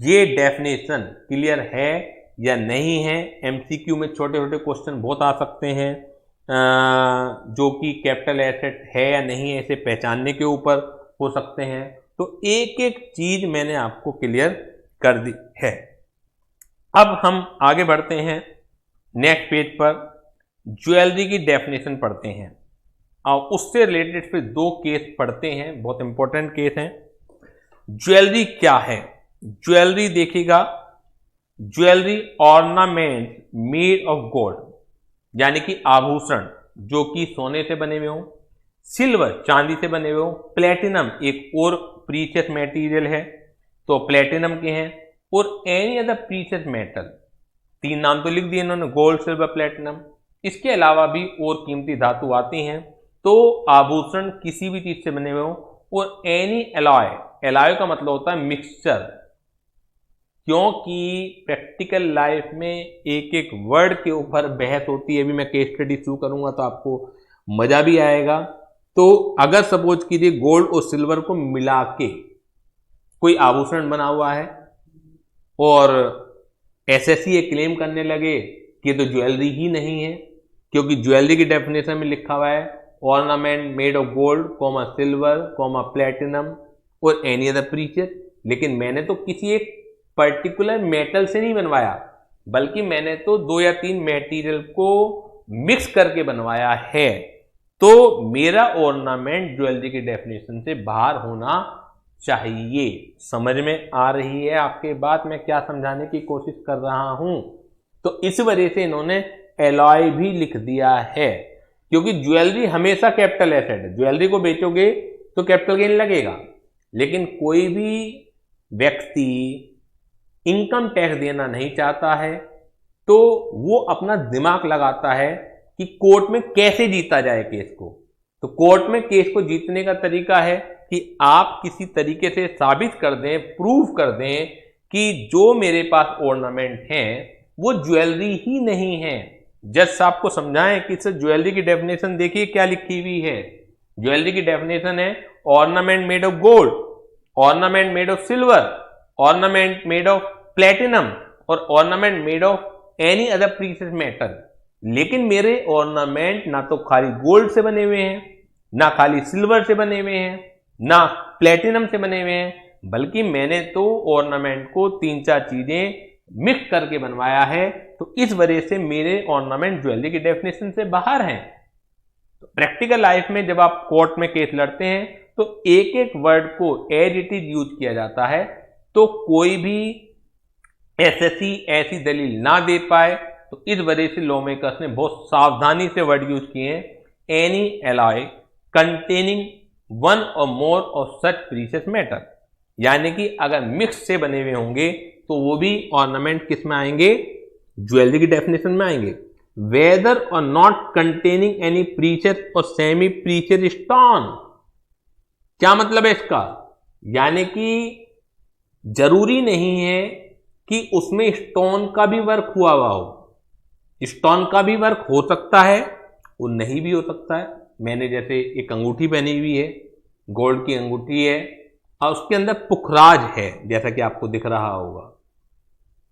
ये डेफिनेशन क्लियर है या नहीं है। एमसीक्यू में छोटे छोटे क्वेश्चन बहुत आ सकते हैं जो कि कैपिटल एसेट है या नहीं है इसे पहचानने के ऊपर हो सकते हैं। तो एक एक चीज मैंने आपको क्लियर कर दी है। अब हम आगे बढ़ते हैं, नेक्स्ट पेज पर ज्वेलरी की डेफिनेशन पढ़ते हैं और उससे रिलेटेड फिर 2 केस पढ़ते हैं, बहुत इंपॉर्टेंट केस हैं। ज्वेलरी क्या है? ज्वेलरी देखिएगा, jewellery ornament made of gold, यानी कि आभूषण जो कि सोने से बने हुए हों, सिल्वर चांदी से बने हुए हों, प्लेटिनम एक और प्रीशियस मेटीरियल है तो प्लेटिनम के हैं, और एनी अदर प्रीशियस मेटल, 3 नाम तो लिख दिए इन्होंने, गोल्ड सिल्वर प्लेटिनम। इसके अलावा भी और कीमती धातु आती हैं। तो आभूषण किसी भी चीज से बने हुए हों, और एनी एलॉय, एलॉय का मतलब होता है मिक्सचर, क्योंकि प्रैक्टिकल लाइफ में एक एक वर्ड के ऊपर बहस होती है। अभी मैं केस स्टडी शुरू करूंगा तो आपको मजा भी आएगा। तो अगर सपोज कीजिए गोल्ड और सिल्वर को मिला के कोई आभूषण बना हुआ है और एसएससी ये क्लेम करने लगे कि ये तो ज्वेलरी ही नहीं है, क्योंकि ज्वेलरी की डेफिनेशन में लिखा हुआ है ornament made of gold, silver, platinum और एनी अदर प्रीशियस, लेकिन मैंने तो किसी एक पर्टिकुलर मेटल से नहीं बनवाया, बल्कि मैंने तो 2 या 3 मटेरियल को मिक्स करके बनवाया है। तो मेरा ऑर्नामेंट ज्वेलरी की डेफिनेशन से बाहर होना चाहिए। समझ में आ रही है आपके बात, मैं क्या समझाने की कोशिश कर रहा हूं? तो इस वजह से इन्होंने एलॉय भी लिख दिया है, क्योंकि ज्वेलरी हमेशा कैपिटल एसेट है। ज्वेलरी को बेचोगे तो कैपिटल गेन लगेगा, लेकिन कोई भी व्यक्ति इनकम टैक्स देना नहीं चाहता है तो वो अपना दिमाग लगाता है कि कोर्ट में कैसे जीता जाए केस को। तो कोर्ट में केस को जीतने का तरीका है कि आप किसी तरीके से साबित कर दें, प्रूव कर दें कि जो मेरे पास ऑर्नामेंट हैं वो ज्वेलरी ही नहीं है। जज साहब को समझाएं कि सर ज्वेलरी की डेफिनेशन देखिए क्या लिखी हुई है। ज्वेलरी की डेफिनेशन है ornament made of gold, ornament made of silver, ornament made of platinum और ornament made of any other precious metal. लेकिन मेरे ऑर्नामेंट ना तो खाली गोल्ड से बने हुए हैं, ना खाली सिल्वर से बने हुए हैं, ना प्लेटिनम से बने हुए हैं, बल्कि मैंने तो ऑर्नामेंट को 3-4 चीजें मिक्स करके बनवाया है। तो इस वजह से मेरे ऑर्नामेंट ज्वेलरी की डेफिनेशन से बाहर हैं। तो प्रैक्टिकल लाइफ में जब आप कोर्ट में केस लड़ते हैं तो एक एक वर्ड को एज इट इज यूज किया जाता है, तो कोई भी एसएससी ऐसी दलील ना दे पाए। तो इस वजह से लॉ मेकर्स ने बहुत सावधानी से वर्ड यूज किए हैं, एनी एलॉय कंटेनिंग 1 और more of such precious metal, यानी कि अगर मिक्स से बने हुए होंगे तो वो भी ऑर्नामेंट किस में आएंगे, ज्वेलरी की डेफिनेशन में आएंगे। Weather or not containing any precious और सेमी प्रीशियस स्टोन। क्या मतलब है इसका? यानी कि जरूरी नहीं है कि उसमें स्टोन का भी वर्क हुआ हो। स्टोन का भी वर्क हो सकता है, वो नहीं भी हो सकता है। मैंने जैसे एक अंगूठी पहनी हुई है, गोल्ड की अंगूठी है, और उसके अंदर पुखराज है, जैसा कि आपको दिख रहा होगा।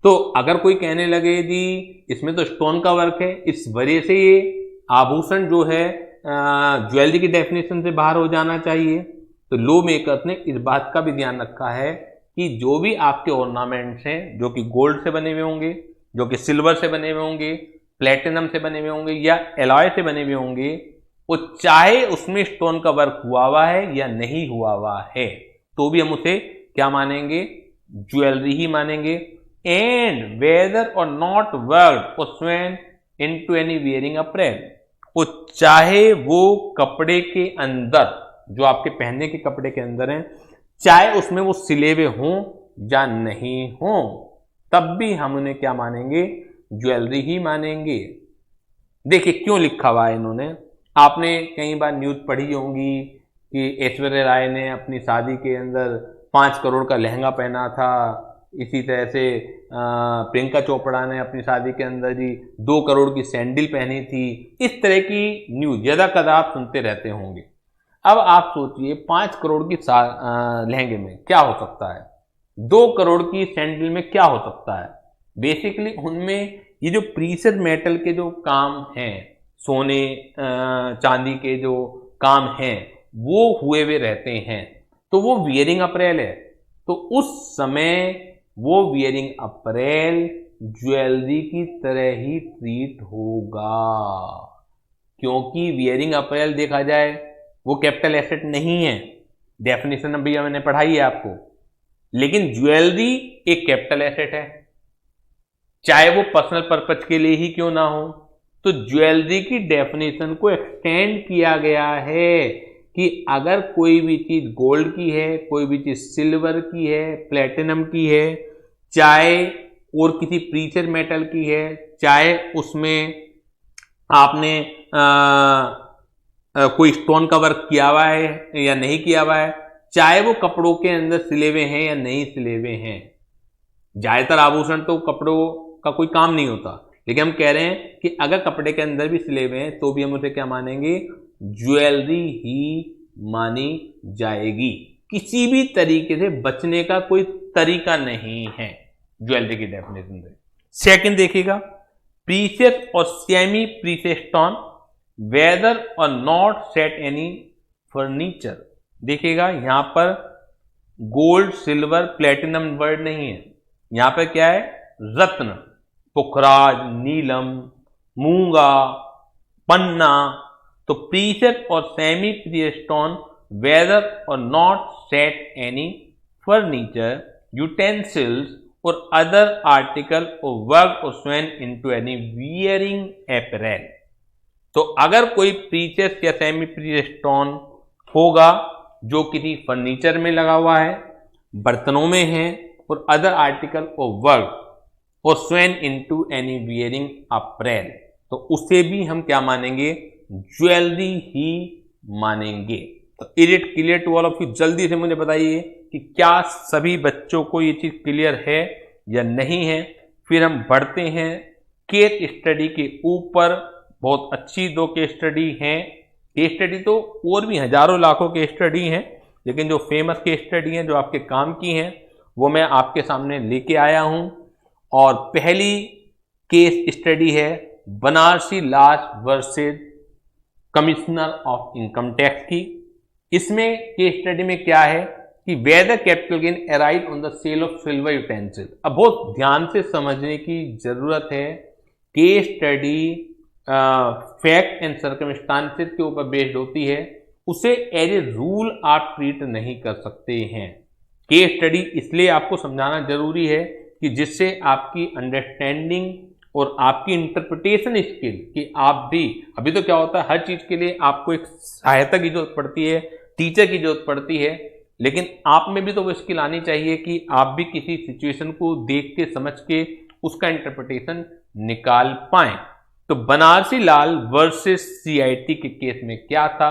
तो अगर कोई कहने लगे जी इसमें तो स्टोन का वर्क है, इस वजह से ये आभूषण जो है ज्वेलरी की डेफिनेशन से बाहर हो जाना चाहिए, तो लो मेकर्स ने इस बात का भी ध्यान रखा है कि जो भी आपके ऑर्नामेंट्स हैं, जो कि गोल्ड से बने हुए होंगे, जो कि सिल्वर से बने हुए होंगे, प्लेटिनम से बने हुए होंगे या एलॉय से बने हुए होंगे, वो चाहे उसमें स्टोन का वर्क हुआ है या नहीं हुआ है, तो भी हम उसे क्या मानेंगे? ज्वेलरी ही मानेंगे। And weather or not work और स्वेन इनटू एनी वियरिंग अपरेल, वो चाहे वो कपड़े के अंदर, जो आपके पहनने के कपड़े के अंदर हैं, चाहे उसमें वो सिले हुए हों या नहीं हों, तब भी हम उन्हें क्या मानेंगे? ज्वेलरी ही मानेंगे। देखिए क्यों लिखा हुआ है इन्होंने। आपने कई बार न्यूज पढ़ी होंगी कि ऐश्वर्या राय ने अपनी शादी के अंदर 5 करोड़ का लहंगा पहना था। इसी तरह से प्रियंका चोपड़ा ने अपनी शादी के अंदर जी 2 करोड़ की सैंडल पहनी थी। इस तरह की न्यूज यदा कदा आप सुनते रहते होंगे। अब आप सोचिए 5 करोड़ की लहंगे में क्या हो सकता है, 2 करोड़ की सैंडल में क्या हो सकता है। बेसिकली उनमें ये जो प्रीशियस मेटल के जो काम हैं, सोने चांदी के जो काम हैं, वो हुए हुए रहते हैं, तो वो वियरिंग अपरेल है। तो उस समय वो वियरिंग अपरेल ज्वेलरी की तरह ही ट्रीट होगा, क्योंकि वियरिंग अपरेल देखा जाए वो कैपिटल एसेट नहीं है। डेफिनेशन अभी मैंने पढ़ाई है आपको। लेकिन ज्वेलरी एक कैपिटल एसेट है, चाहे वो पर्सनल पर्पज के लिए ही क्यों ना हो। तो ज्वेलरी की डेफिनेशन को एक्सटेंड किया गया है कि अगर कोई भी चीज गोल्ड की है, कोई भी चीज सिल्वर की है, प्लेटिनम की है, चाहे और किसी प्रीशियस मेटल की है, चाहे उसमें आपने कोई स्टोन का वर्क किया हुआ है या नहीं किया हुआ है, चाहे वो कपड़ों के अंदर सिले हुए हैं या नहीं सिले हुए हैं। ज्यादातर आभूषण तो कपड़ों का कोई काम नहीं होता, लेकिन हम कह रहे हैं कि अगर कपड़े के अंदर भी सिले हुए हैं तो भी हम उसे क्या मानेंगे? ज्वेलरी ही मानी जाएगी। किसी भी तरीके से बचने का कोई तरीका नहीं है ज्वेलरी की डेफिनेशन से। सेकंड देखिएगा, प्रीशियस और semi precious stone weather or not set any furniture. देखिएगा यहां पर गोल्ड सिल्वर प्लेटिनम वर्ड नहीं है, यहां पर क्या है? रत्न, पुखराज, नीलम, मूंगा, पन्ना। तो प्रीशियस और semi precious stone weather or not set any furniture, utensils और अदर आर्टिकल और वर्क और स्वेन इनटू एनी वियरिंग अपैरेल। तो अगर कोई प्रीशियस या सेमी प्रीशियस स्टोन होगा जो किसी फर्नीचर में लगा हुआ है, बर्तनों में है, और अदर आर्टिकल और वर्क और स्वेन इनटू एनी वियरिंग अपैरेल, तो उसे भी हम क्या मानेंगे? ज्वेलरी ही मानेंगे। तो is it clear to all of you? जल्दी से मुझे बताइए कि क्या सभी बच्चों को ये चीज क्लियर है या नहीं है। फिर हम बढ़ते हैं केस स्टडी के ऊपर। बहुत अच्छी 2 केस स्टडी हैं। केस स्टडी तो और भी हजारों लाखों केस स्टडी हैं, लेकिन जो फेमस केस स्टडी हैं, जो आपके काम की हैं, वो मैं आपके सामने लेके आया हूं। और पहली केस स्टडी है Banarasi Lal versus commissioner of income tax की। इसमें केस स्टडी में क्या है कि whether capital gain arrive on the sale of silver utensil. अब बहुत ध्यान से समझने की जरूरत है। Case study fact and circumstances के ऊपर बेस्ड होती है, उसे एज ए रूल आप ट्रीट नहीं कर सकते हैं। केस स्टडी इसलिए आपको समझाना जरूरी है कि जिससे आपकी अंडरस्टैंडिंग और आपकी इंटरप्रिटेशन स्किल कि आप भी, अभी तो क्या होता है हर चीज के लिए आपको एक सहायता की जरूरत पड़ती है, टीचर की जरूरत पड़ती है, लेकिन आप में भी तो वो स्किल आनी चाहिए कि आप भी किसी सिचुएशन को देख के समझ के उसका इंटरप्रिटेशन निकाल पाए। तो बनारसी लाल वर्सेस सीआईटी के केस में क्या था,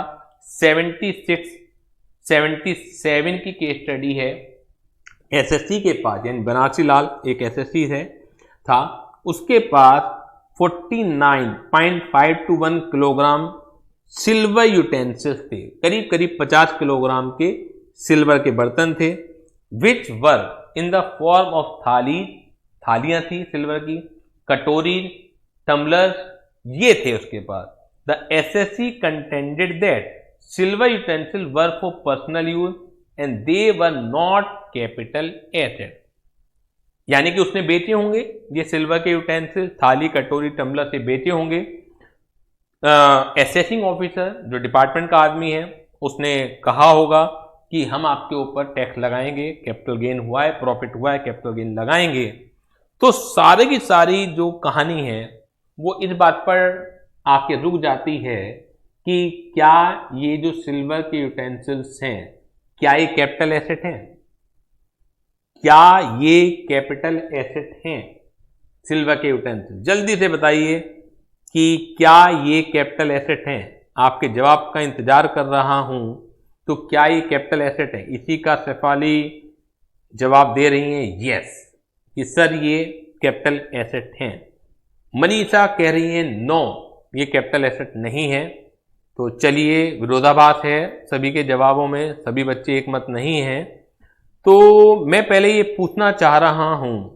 77 की केस स्टडी है एसएससी के पास, यानी बनारसी लाल एक एसएससी है था, उसके पास 49.521 किलोग्राम सिल्वर यूटेंसिल्स थे, करीब करीब 50 किलोग्राम के सिल्वर के बर्तन थे, which were in the form of थालियां थी सिल्वर की, कटोरी, टम्बलर, ये थे उसके पास। The assessee contended that silver utensil were for personal use and they were not capital asset, यानी कि उसने बेचे होंगे ये सिल्वर के यूटेंसिल, थाली, कटोरी, टम्बलर से बेचे होंगे। असेसिंग ऑफिसर जो डिपार्टमेंट का आदमी है उसने कहा होगा कि हम आपके ऊपर टैक्स लगाएंगे, कैपिटल गेन हुआ है, प्रॉफिट हुआ है, कैपिटल गेन लगाएंगे। तो सारे की सारी जो कहानी है वो इस बात पर आके रुक जाती है कि क्या ये जो सिल्वर के यूटेंसिल्स हैं क्या ये कैपिटल एसेट हैं, क्या ये कैपिटल एसेट हैं सिल्वर के यूटेंसिल? जल्दी से बताइए कि क्या ये कैपिटल एसेट हैं। आपके जवाब का इंतजार कर रहा हूं। तो क्या ये कैपिटल एसेट है? इसी का शेफाली जवाब दे रही हैं यस कि सर ये कैपिटल एसेट हैं। मनीषा कह रही है नो ये कैपिटल एसेट नहीं है। तो चलिए, विरोधाभास है सभी के जवाबों में, सभी बच्चे एक मत नहीं हैं। तो मैं पहले ये पूछना चाह रहा हूं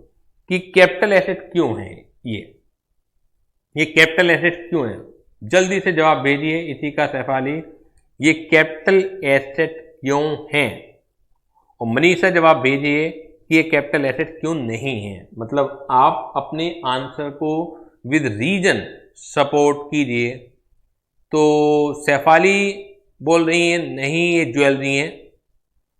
कि कैपिटल एसेट क्यों है, ये कैपिटल एसेट क्यों है? जल्दी से जवाब भेजिए इसी का शेफाली, ये कैपिटल एसेट क्यों हैं? और मनीषा जवाब भेजिए कि ये कैपिटल एसेट क्यों नहीं है। मतलब आप अपने आंसर को विद रीजन सपोर्ट कीजिए। तो शेफाली बोल रही है नहीं ये ज्वेलरी है,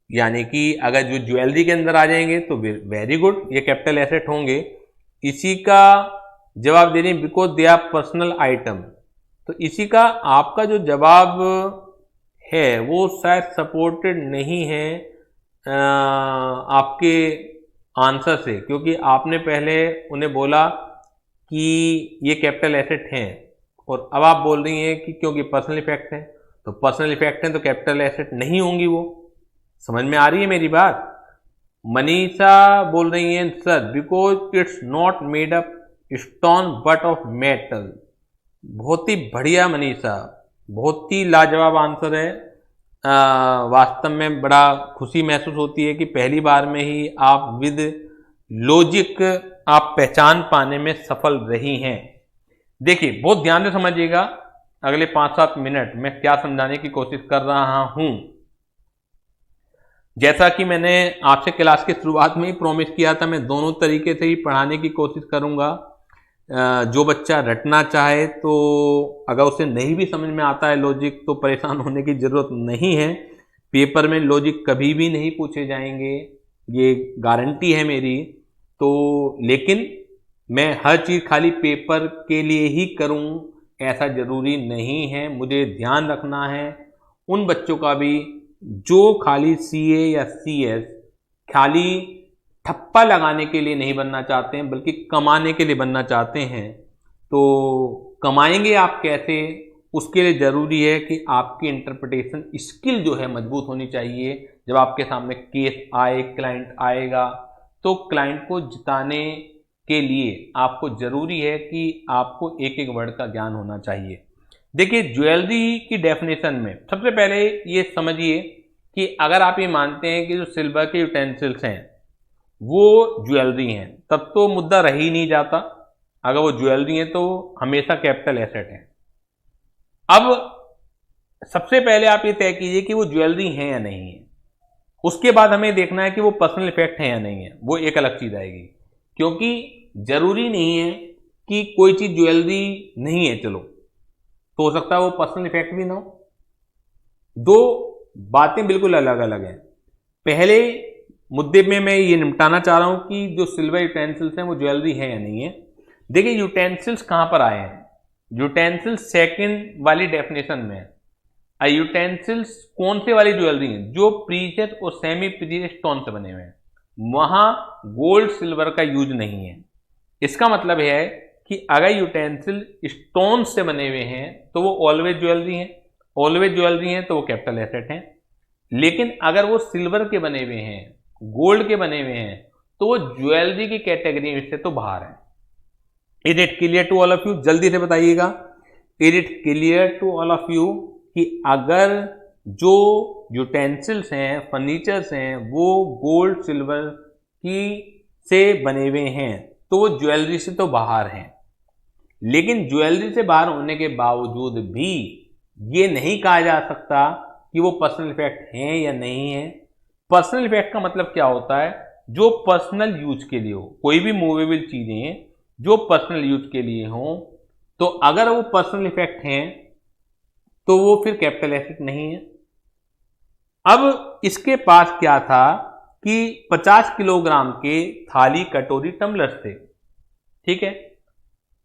यानी कि अगर जो ज्वेलरी के अंदर आ जाएंगे तो वेरी गुड, ये कैपिटल एसेट होंगे। इसी का जवाब दे रही है because they are personal item. तो इसी का आपका जो जवाब है वो शायद सपोर्टेड नहीं है आपके आंसर से, क्योंकि आपने पहले उन्हें बोला कि ये कैपिटल एसेट हैं और अब आप बोल रही हैं कि क्योंकि पर्सनल इफेक्ट है, तो पर्सनल इफेक्ट है तो कैपिटल एसेट नहीं होंगी वो। समझ में आ रही है मेरी बात? मनीषा बोल रही है sir because it's not made up stone but of metal. बहुत ही बढ़िया मनीषा, बहुत ही लाजवाब आंसर है। वास्तव में बड़ा खुशी महसूस होती है कि पहली बार में ही आप विद लॉजिक आप पहचान पाने में सफल रही हैं। देखिए, बहुत ध्यान से समझिएगा, अगले 5-7 मिनट में क्या समझाने की कोशिश कर रहा हूं। जैसा कि मैंने आपसे क्लास की शुरुआत में ही प्रॉमिस किया था, मैं दोनों तरीके से ही पढ़ाने की कोशिश करूंगा। जो बच्चा रटना चाहे तो अगर उसे नहीं भी समझ में आता है लॉजिक तो परेशान होने की ज़रूरत नहीं है। पेपर में लॉजिक कभी भी नहीं पूछे जाएंगे, ये गारंटी है मेरी। तो लेकिन मैं हर चीज़ खाली पेपर के लिए ही करूं ऐसा ज़रूरी नहीं है। मुझे ध्यान रखना है उन बच्चों का भी जो खाली सीए या सीएस खाली ठप्पा लगाने के लिए नहीं बनना चाहते हैं बल्कि कमाने के लिए बनना चाहते हैं। तो कमाएंगे आप कैसे, उसके लिए ज़रूरी है कि आपकी इंटरप्रिटेशन स्किल जो है मजबूत होनी चाहिए। जब आपके सामने केस आए, क्लाइंट आएगा, तो क्लाइंट को जिताने के लिए आपको ज़रूरी है कि आपको एक एक वर्ड का ज्ञान होना चाहिए। देखिए, ज्वेलरी की डेफिनेशन में सबसे पहले ये समझिए कि अगर आप ये मानते हैं कि जो सिल्वर के यूटेंसिल्स हैं वो ज्वेलरी हैं, तब तो मुद्दा रह ही नहीं जाता। अगर वो ज्वेलरी है तो हमेशा कैपिटल एसेट है। अब सबसे पहले आप ये तय कीजिए कि वो ज्वेलरी है या नहीं है। उसके बाद हमें देखना है कि वो पर्सनल इफेक्ट है या नहीं है, वो एक अलग चीज आएगी। क्योंकि जरूरी नहीं है कि कोई चीज ज्वेलरी नहीं है, चलो तो हो सकता है वो पर्सनल इफेक्ट भी ना हो। दो बातें बिल्कुल अलग अलग हैं। पहले मुद्दे में मैं ये निपटाना चाह रहा हूं कि जो सिल्वर यूटेंसिल्स हैं वो ज्वेलरी है या नहीं है। देखिए, यूटेंसिल्स कहां पर आए हैं? यूटेंसिल्स सेकंड वाली डेफिनेशन में है। यूटेंसिल्स कौन से वाली ज्वेलरी है? जो प्रीशियस और सेमी प्रीशियस स्टोन से बने हुए हैं, वहां गोल्ड सिल्वर का यूज नहीं है। इसका मतलब है कि अगर यूटेंसिल स्टोन से बने हुए हैं तो वो ऑलवेज ज्वेलरी हैं, ऑलवेज ज्वेलरी हैं तो वो कैपिटल एसेट हैं। लेकिन अगर वो सिल्वर के बने हुए हैं, गोल्ड के बने हुए हैं, तो वो ज्वेलरी की कैटेगरी से तो बाहर है। Is it clear to all of you? जल्दी से बताइएगा, is it clear to all of you कि अगर जो यूटेंसिल्स हैं, फर्नीचर्स हैं, वो गोल्ड सिल्वर की से बने हुए हैं तो वो ज्वेलरी से तो बाहर हैं। लेकिन ज्वेलरी से बाहर होने के बावजूद भी ये नहीं कहा जा सकता कि वो पर्सनल इफेक्ट हैं या नहीं है। पर्सनल इफेक्ट का मतलब क्या होता है? जो पर्सनल यूज के लिए हो, कोई भी मूवेबल चीजें जो पर्सनल यूज के लिए हो, तो अगर वो पर्सनल इफेक्ट हैं तो वो फिर कैपिटल एसेट नहीं है। अब इसके पास क्या था कि 50 किलोग्राम के थाली, कटोरी, टम्बलर थे, ठीक है।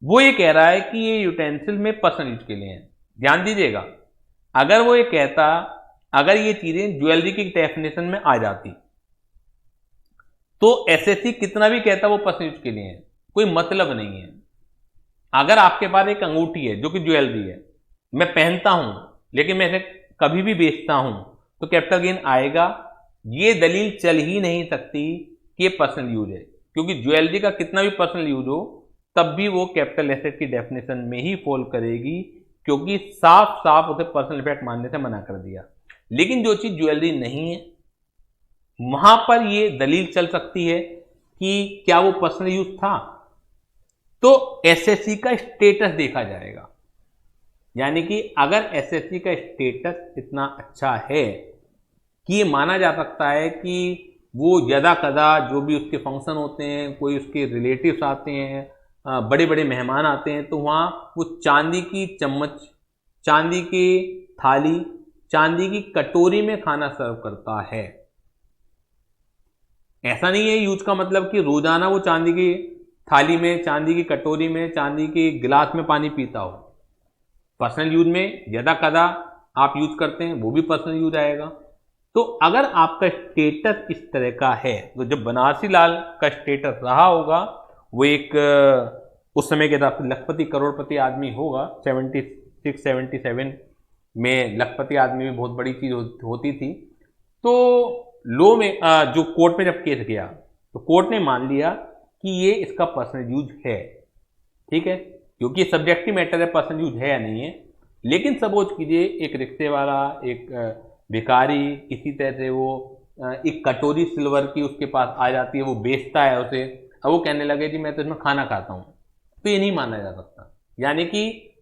वो ये कह रहा है कि ये यूटेंसिल में पर्सनल यूज के लिए हैं। ध्यान दीजिएगा, अगर वो ये कहता, अगर ये चीजें ज्वेलरी की डेफिनेशन में आ जाती तो एसएससी कितना भी कहता वो पर्सनल यूज के लिए है, कोई मतलब नहीं है। अगर आपके पास एक अंगूठी है जो कि ज्वेलरी है, मैं पहनता हूं लेकिन मैं इसे कभी भी बेचता हूं, तो कैपिटल गेन आएगा। ये दलील चल ही नहीं सकती कि ये पर्सनल यूज है, क्योंकि ज्वेलरी का कितना भी पर्सनल यूज हो तब भी वो कैपिटल एसेट की डेफिनेशन में ही फॉल करेगी, क्योंकि साफ साफ उसे पर्सनल इफेक्ट मानने से मना कर दिया। लेकिन जो चीज ज्वेलरी नहीं है वहां पर ये दलील चल सकती है कि क्या वो पर्सनल यूज था। तो एसएससी का स्टेटस देखा जाएगा, यानी कि अगर एसएससी का स्टेटस इतना अच्छा है कि ये माना जा सकता है कि वो यदा कदा जो भी उसके फंक्शन होते हैं, कोई उसके रिलेटिव्स आते हैं, बड़े बड़े मेहमान आते हैं, तो वहाँ वो चांदी की चम्मच, चांदी की थाली, चांदी की कटोरी में खाना सर्व करता है। ऐसा नहीं है यूज का मतलब कि रोजाना वो चांदी की थाली में, चांदी की कटोरी में, चांदी के गिलास में पानी पीता हो। पर्सनल यूज में यदा कदा आप यूज करते हैं, वो भी पर्सनल यूज आएगा। तो अगर आपका स्टेटस इस तरह का है, तो जब बनारसी लाल का स्टेटस रहा होगा, वो एक उस समय के हिसाब से लखपति करोड़पति आदमी होगा। 76-77 में लखपति आदमी में बहुत बड़ी चीज होती थी। तो लो में जो कोर्ट में जब केस गया तो कोर्ट ने मान लिया कि ये इसका पर्सनल यूज है, ठीक है, क्योंकि सब्जेक्टिव मैटर है पर्सनल यूज है या नहीं है। लेकिन सपोज कीजिए एक रिक्शे वाला, एक भिखारी, किसी तरह से वो एक कटोरी सिल्वर की उसके पास आ जाती है, वो बेचता है उसे, अब वो कहने लगे जी मैं तो इसमें खाना खाता हूँ, तो ये नहीं माना जा सकता। यानी कि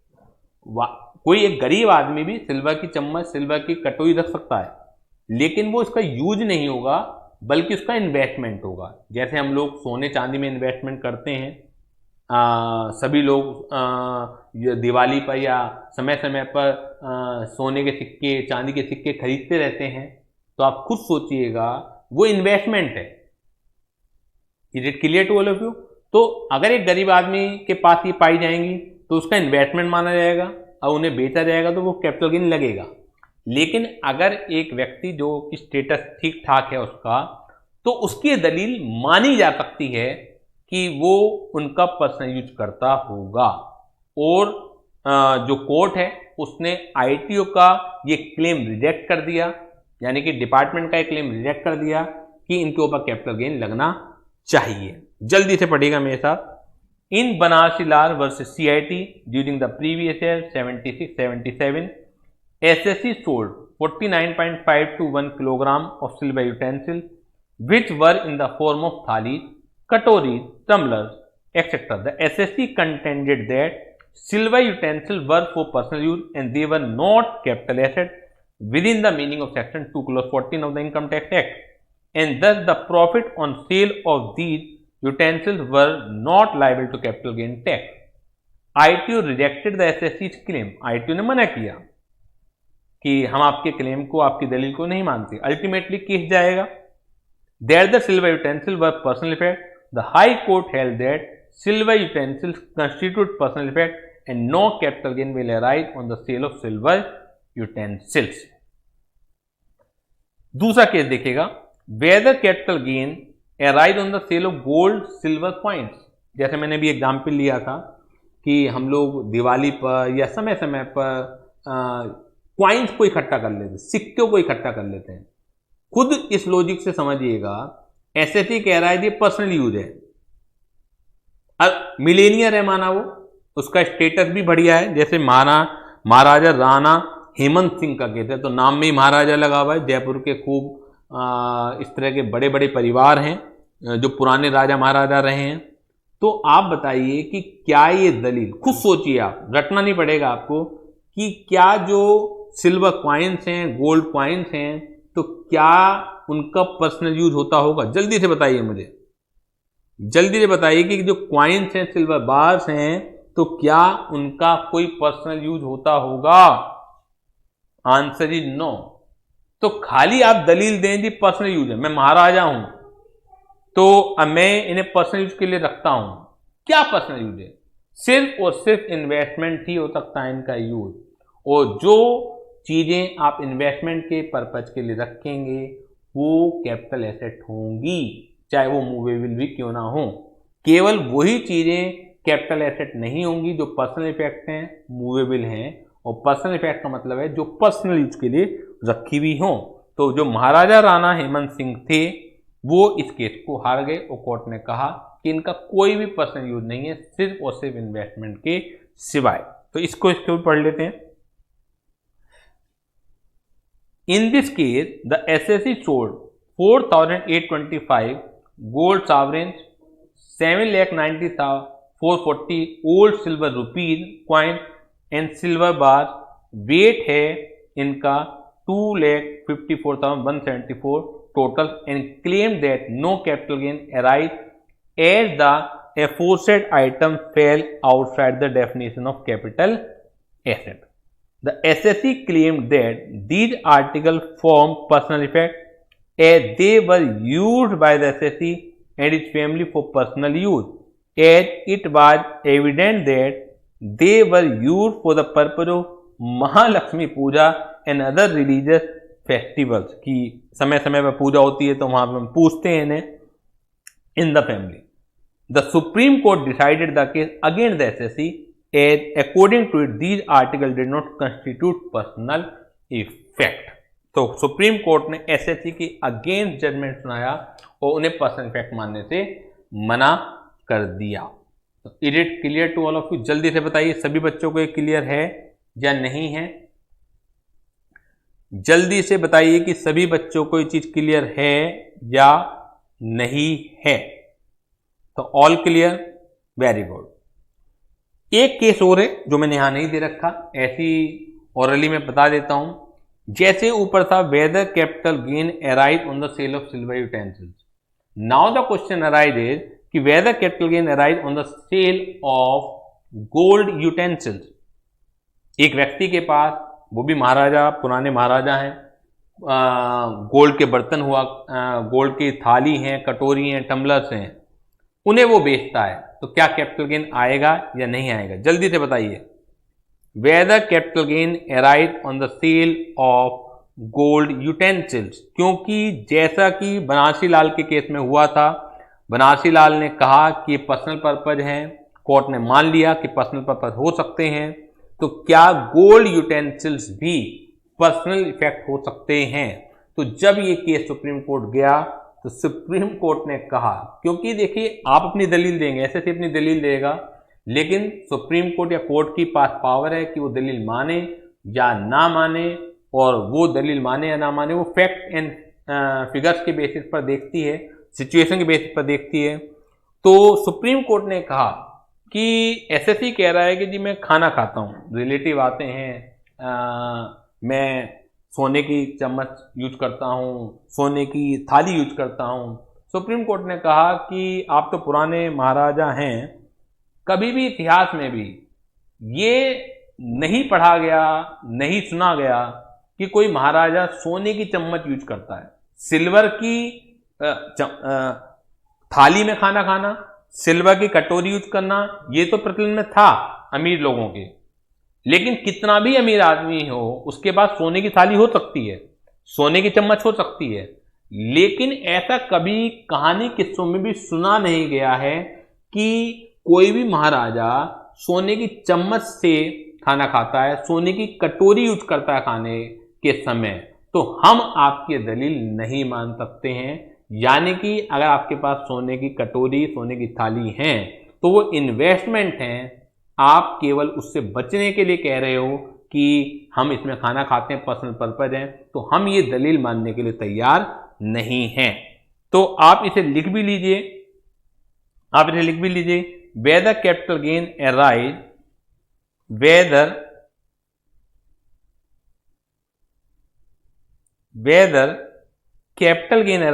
कोई एक गरीब आदमी भी सिल्वर की चम्मच, सिल्वर की कटोरी रख सकता है, लेकिन वो इसका यूज नहीं होगा बल्कि उसका इन्वेस्टमेंट होगा। जैसे हम लोग सोने चांदी में इन्वेस्टमेंट करते हैं, सभी लोग दिवाली पर या समय समय पर सोने के सिक्के, चांदी के सिक्के खरीदते रहते हैं। तो आप खुद सोचिएगा, वो इन्वेस्टमेंट है। Is it clear to all of you? तो अगर एक गरीब आदमी के पास ये पाई जाएंगी तो उसका इन्वेस्टमेंट माना जाएगा और उन्हें बेचा जाएगा तो वो कैपिटल गेन लगेगा। लेकिन अगर एक व्यक्ति जो कि स्टेटस ठीक ठाक है उसका, तो उसकी दलील मानी जा सकती है कि वो उनका पर्सनल यूज करता होगा। और जो कोर्ट है उसने आईटीओ का ये क्लेम रिजेक्ट कर दिया, यानी कि डिपार्टमेंट का ये क्लेम रिजेक्ट कर दिया कि इनके ऊपर कैपिटल गेन लगना चाहिए। जल्दी से पढ़िएगा मेरे साथ। In Banarasi Lal versus CIT during the previous year 76-77 assessee sold 49.521 kilogram of silver utensil which were in the form of thalis, katoris, tumblers, etc. The SSC contended that silver utensils were for personal use and they were not capital asset within the meaning of section 2 clause 14 of the Income Tax Act, and thus the profit on sale of these utensils were not liable to capital gain tax. ITO rejected the SSC's claim. ITO ने मना किया कि हम आपके claim को, आपकी दलील को नहीं मानते। अल्टीमेटली केस जाएगा that the silver utensils were personal effect. The High Court held that silver utensils constitute personal effect and no capital gain will arise on the sale of silver utensils. दूसरा case देखिएगा, whether capital gain arise on the sale of gold, silver coins. जैसे मैंने भी example लिया था कि हम लोग दिवाली पर या समय समय पर क्वाइंस को इकट्ठा कर लेते हैं, सिक्कों को इकट्ठा कर लेते हैं। खुद इस लॉजिक से समझिएगा, एसएससी कह रहा है ये पर्सनल यूज है, अब मिलेनियर है माना वो, उसका स्टेटस भी बढ़िया है। जैसे महाराजा राणा हेमंत सिंह का कहते हैं, तो नाम में ही महाराजा लगा हुआ है। जयपुर के खूब इस तरह के बड़े बड़े परिवार हैं जो पुराने राजा महाराजा रहे हैं। तो आप बताइए कि क्या ये दलील, खुद सोचिए आप, रटना नहीं पड़ेगा आपको, कि क्या जो सिल्वर क्वाइंस हैं, गोल्ड क्वाइंस हैं, तो क्या उनका पर्सनल यूज होता होगा? जल्दी से बताइए मुझे, जल्दी से बताइए कि जो क्वाइंस हैं, सिल्वर बार्स हैं, तो क्या उनका कोई पर्सनल यूज होता होगा? Answer is no. तो खाली आप दलील दें जी पर्सनल यूज है, मैं महाराजा हूं तो अब मैं इन्हें पर्सनल यूज के लिए रखता हूं, क्या पर्सनल यूज है? सिर्फ और सिर्फ इन्वेस्टमेंट ही हो सकता है इनका यूज। और जो चीजें आप इन्वेस्टमेंट के पर्पज के लिए रखेंगे वो कैपिटल एसेट होंगी, चाहे वो मूवेबल भी क्यों ना हो। केवल वही चीजें कैपिटल एसेट नहीं होंगी जो पर्सनल इफेक्ट हैं, मूवेबल हैं, और पर्सनल इफेक्ट का मतलब है जो पर्सनल यूज के लिए रखी हुई हो। तो जो महाराजा राणा हेमंत सिंह थे वो इस केस को हार गए और कोर्ट ने कहा कि इनका कोई भी पर्सनल यूज नहीं है, सिर्फ और सिर्फ इन्वेस्टमेंट के सिवाय। तो इसको इसके ऊपर पढ़ लेते हैं। In this case the assessee sold 4,825 gold sovereigns, 7,90,440 old silver rupees coin and silver bar. Weight है इनका 2,54,174 total, and claimed that no capital gain arise as the aforesaid item fell outside the definition of capital asset. The SSC claimed that these articles form personal effect as they were used by the SSC and his family for personal use, as it was evident that they were used for the purpose of Mahalakshmi Puja and other religious festivals की समय समय पर पूजा होती है तो वहां पर हम पूछते हैं इन्हें in the family. The Supreme Court decided the case against the assessee as according to it these article did not constitute personal effect. तो सुप्रीम कोर्ट ने एसएससी की अगेंस्ट जजमेंट सुनाया और उन्हें पर्सनल इफेक्ट मानने से मना कर दिया। तो is it clear to all of you? जल्दी से बताइए सभी बच्चों को ये क्लियर है या नहीं है? जल्दी से बताइए कि सभी बच्चों को ये चीज क्लियर है या नहीं है। तो ऑल क्लियर, वेरी गुड। एक केस और है जो मैंने यहां नहीं दे रखा, ऐसी ओरली में बता देता हूं। जैसे ऊपर था whether capital gain arise on the sale of silver utensils, now the question arises कि whether capital gain arise on the sale of gold utensils. एक व्यक्ति के पास, वो भी महाराजा, पुराने महाराजा हैं, गोल्ड के बर्तन हुआ, गोल्ड की थाली हैं, कटोरी हैं, टम्बलर्स हैं, उन्हें वो बेचता है, तो क्या कैपिटल गेन आएगा या नहीं आएगा? जल्दी से बताइए। Whether capital gain arise on the sale of gold utensils, क्योंकि जैसा कि बनारसी लाल के केस में हुआ था, बनारसी लाल ने कहा कि ये पर्सनल पर्पज है, कोर्ट ने मान लिया कि पर्सनल पर्पज हो सकते हैं, तो क्या गोल्ड यूटेंसिल्स भी पर्सनल इफेक्ट हो सकते हैं? तो जब ये केस सुप्रीम कोर्ट गया तो सुप्रीम कोर्ट ने कहा, क्योंकि देखिए आप अपनी दलील देंगे, ऐसे से अपनी दलील देगा, लेकिन सुप्रीम कोर्ट या कोर्ट की पास पावर है कि वो दलील माने या ना माने, और वो दलील माने या ना माने वो फैक्ट एंड फिगर्स के बेसिस पर देखती है, सिचुएशन के बेसिस पर देखती है। तो सुप्रीम कोर्ट ने कहा कि एसएससी कह रहा है कि जी मैं खाना खाता हूँ, रिलेटिव आते हैं, मैं सोने की चम्मच यूज करता हूँ, सोने की थाली यूज करता हूँ। सुप्रीम कोर्ट ने कहा कि आप तो पुराने महाराजा हैं, कभी भी इतिहास में भी ये नहीं पढ़ा गया, नहीं सुना गया कि कोई महाराजा सोने की चम्मच यूज करता है। सिल्वर की थाली में खाना खाना, सिल्वर की कटोरी यूज करना, ये तो प्रचलन में था अमीर लोगों के, लेकिन कितना भी अमीर आदमी हो उसके पास सोने की थाली हो सकती है, सोने की चम्मच हो सकती है, लेकिन ऐसा कभी कहानी किस्सों में भी सुना नहीं गया है कि कोई भी महाराजा सोने की चम्मच से खाना खाता है, सोने की कटोरी यूज करता है खाने के समय, तो हम आपकी दलील नहीं मान सकते हैं। यानी कि अगर आपके पास सोने की कटोरी, सोने की थाली है तो वो इन्वेस्टमेंट है, आप केवल उससे बचने के लिए कह रहे हो कि हम इसमें खाना खाते हैं, पर्सनल पर्पज है, तो हम ये दलील मानने के लिए तैयार नहीं हैं। तो आप इसे लिख भी लीजिए, whether capital gain arise, whether capital gain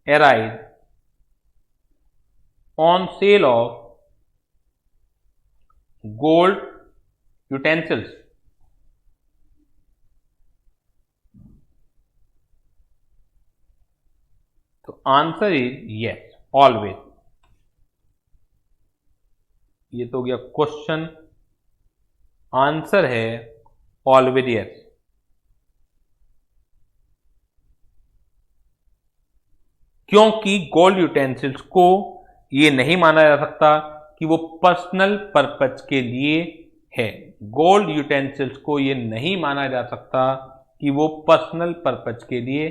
arise on sale of gold utensils, तो आंसर इज यस, ऑलवेज। ये तो हो गया क्वेश्चन, आंसर है ऑलवेज यस। क्योंकि गोल्ड यूटेंसिल्स को ये नहीं माना जा सकता कि वो पर्सनल पर्पज के लिए है। गोल्ड यूटेंसिल्स को ये नहीं माना जा सकता कि वो पर्सनल पर्पज के लिए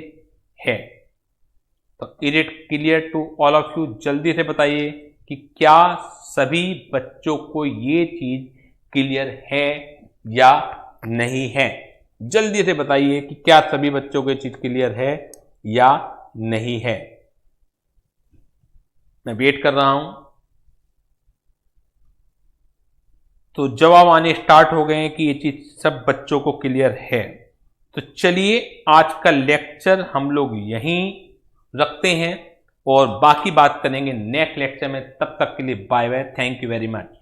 है। तो is it clear to all of you? जल्दी से बताइए कि क्या सभी बच्चों को ये चीज क्लियर है या नहीं है। जल्दी से बताइए कि क्या सभी बच्चों को ये चीज क्लियर है या नहीं है। मैं वेट कर रहा हूं। तो जवाब आने स्टार्ट हो गए हैं कि ये चीज सब बच्चों को क्लियर है। तो चलिए आज का लेक्चर हम लोग यहीं रखते हैं और बाकी बात करेंगे नेक्स्ट लेक्चर में। तब तक के लिए bye bye, thank you very much.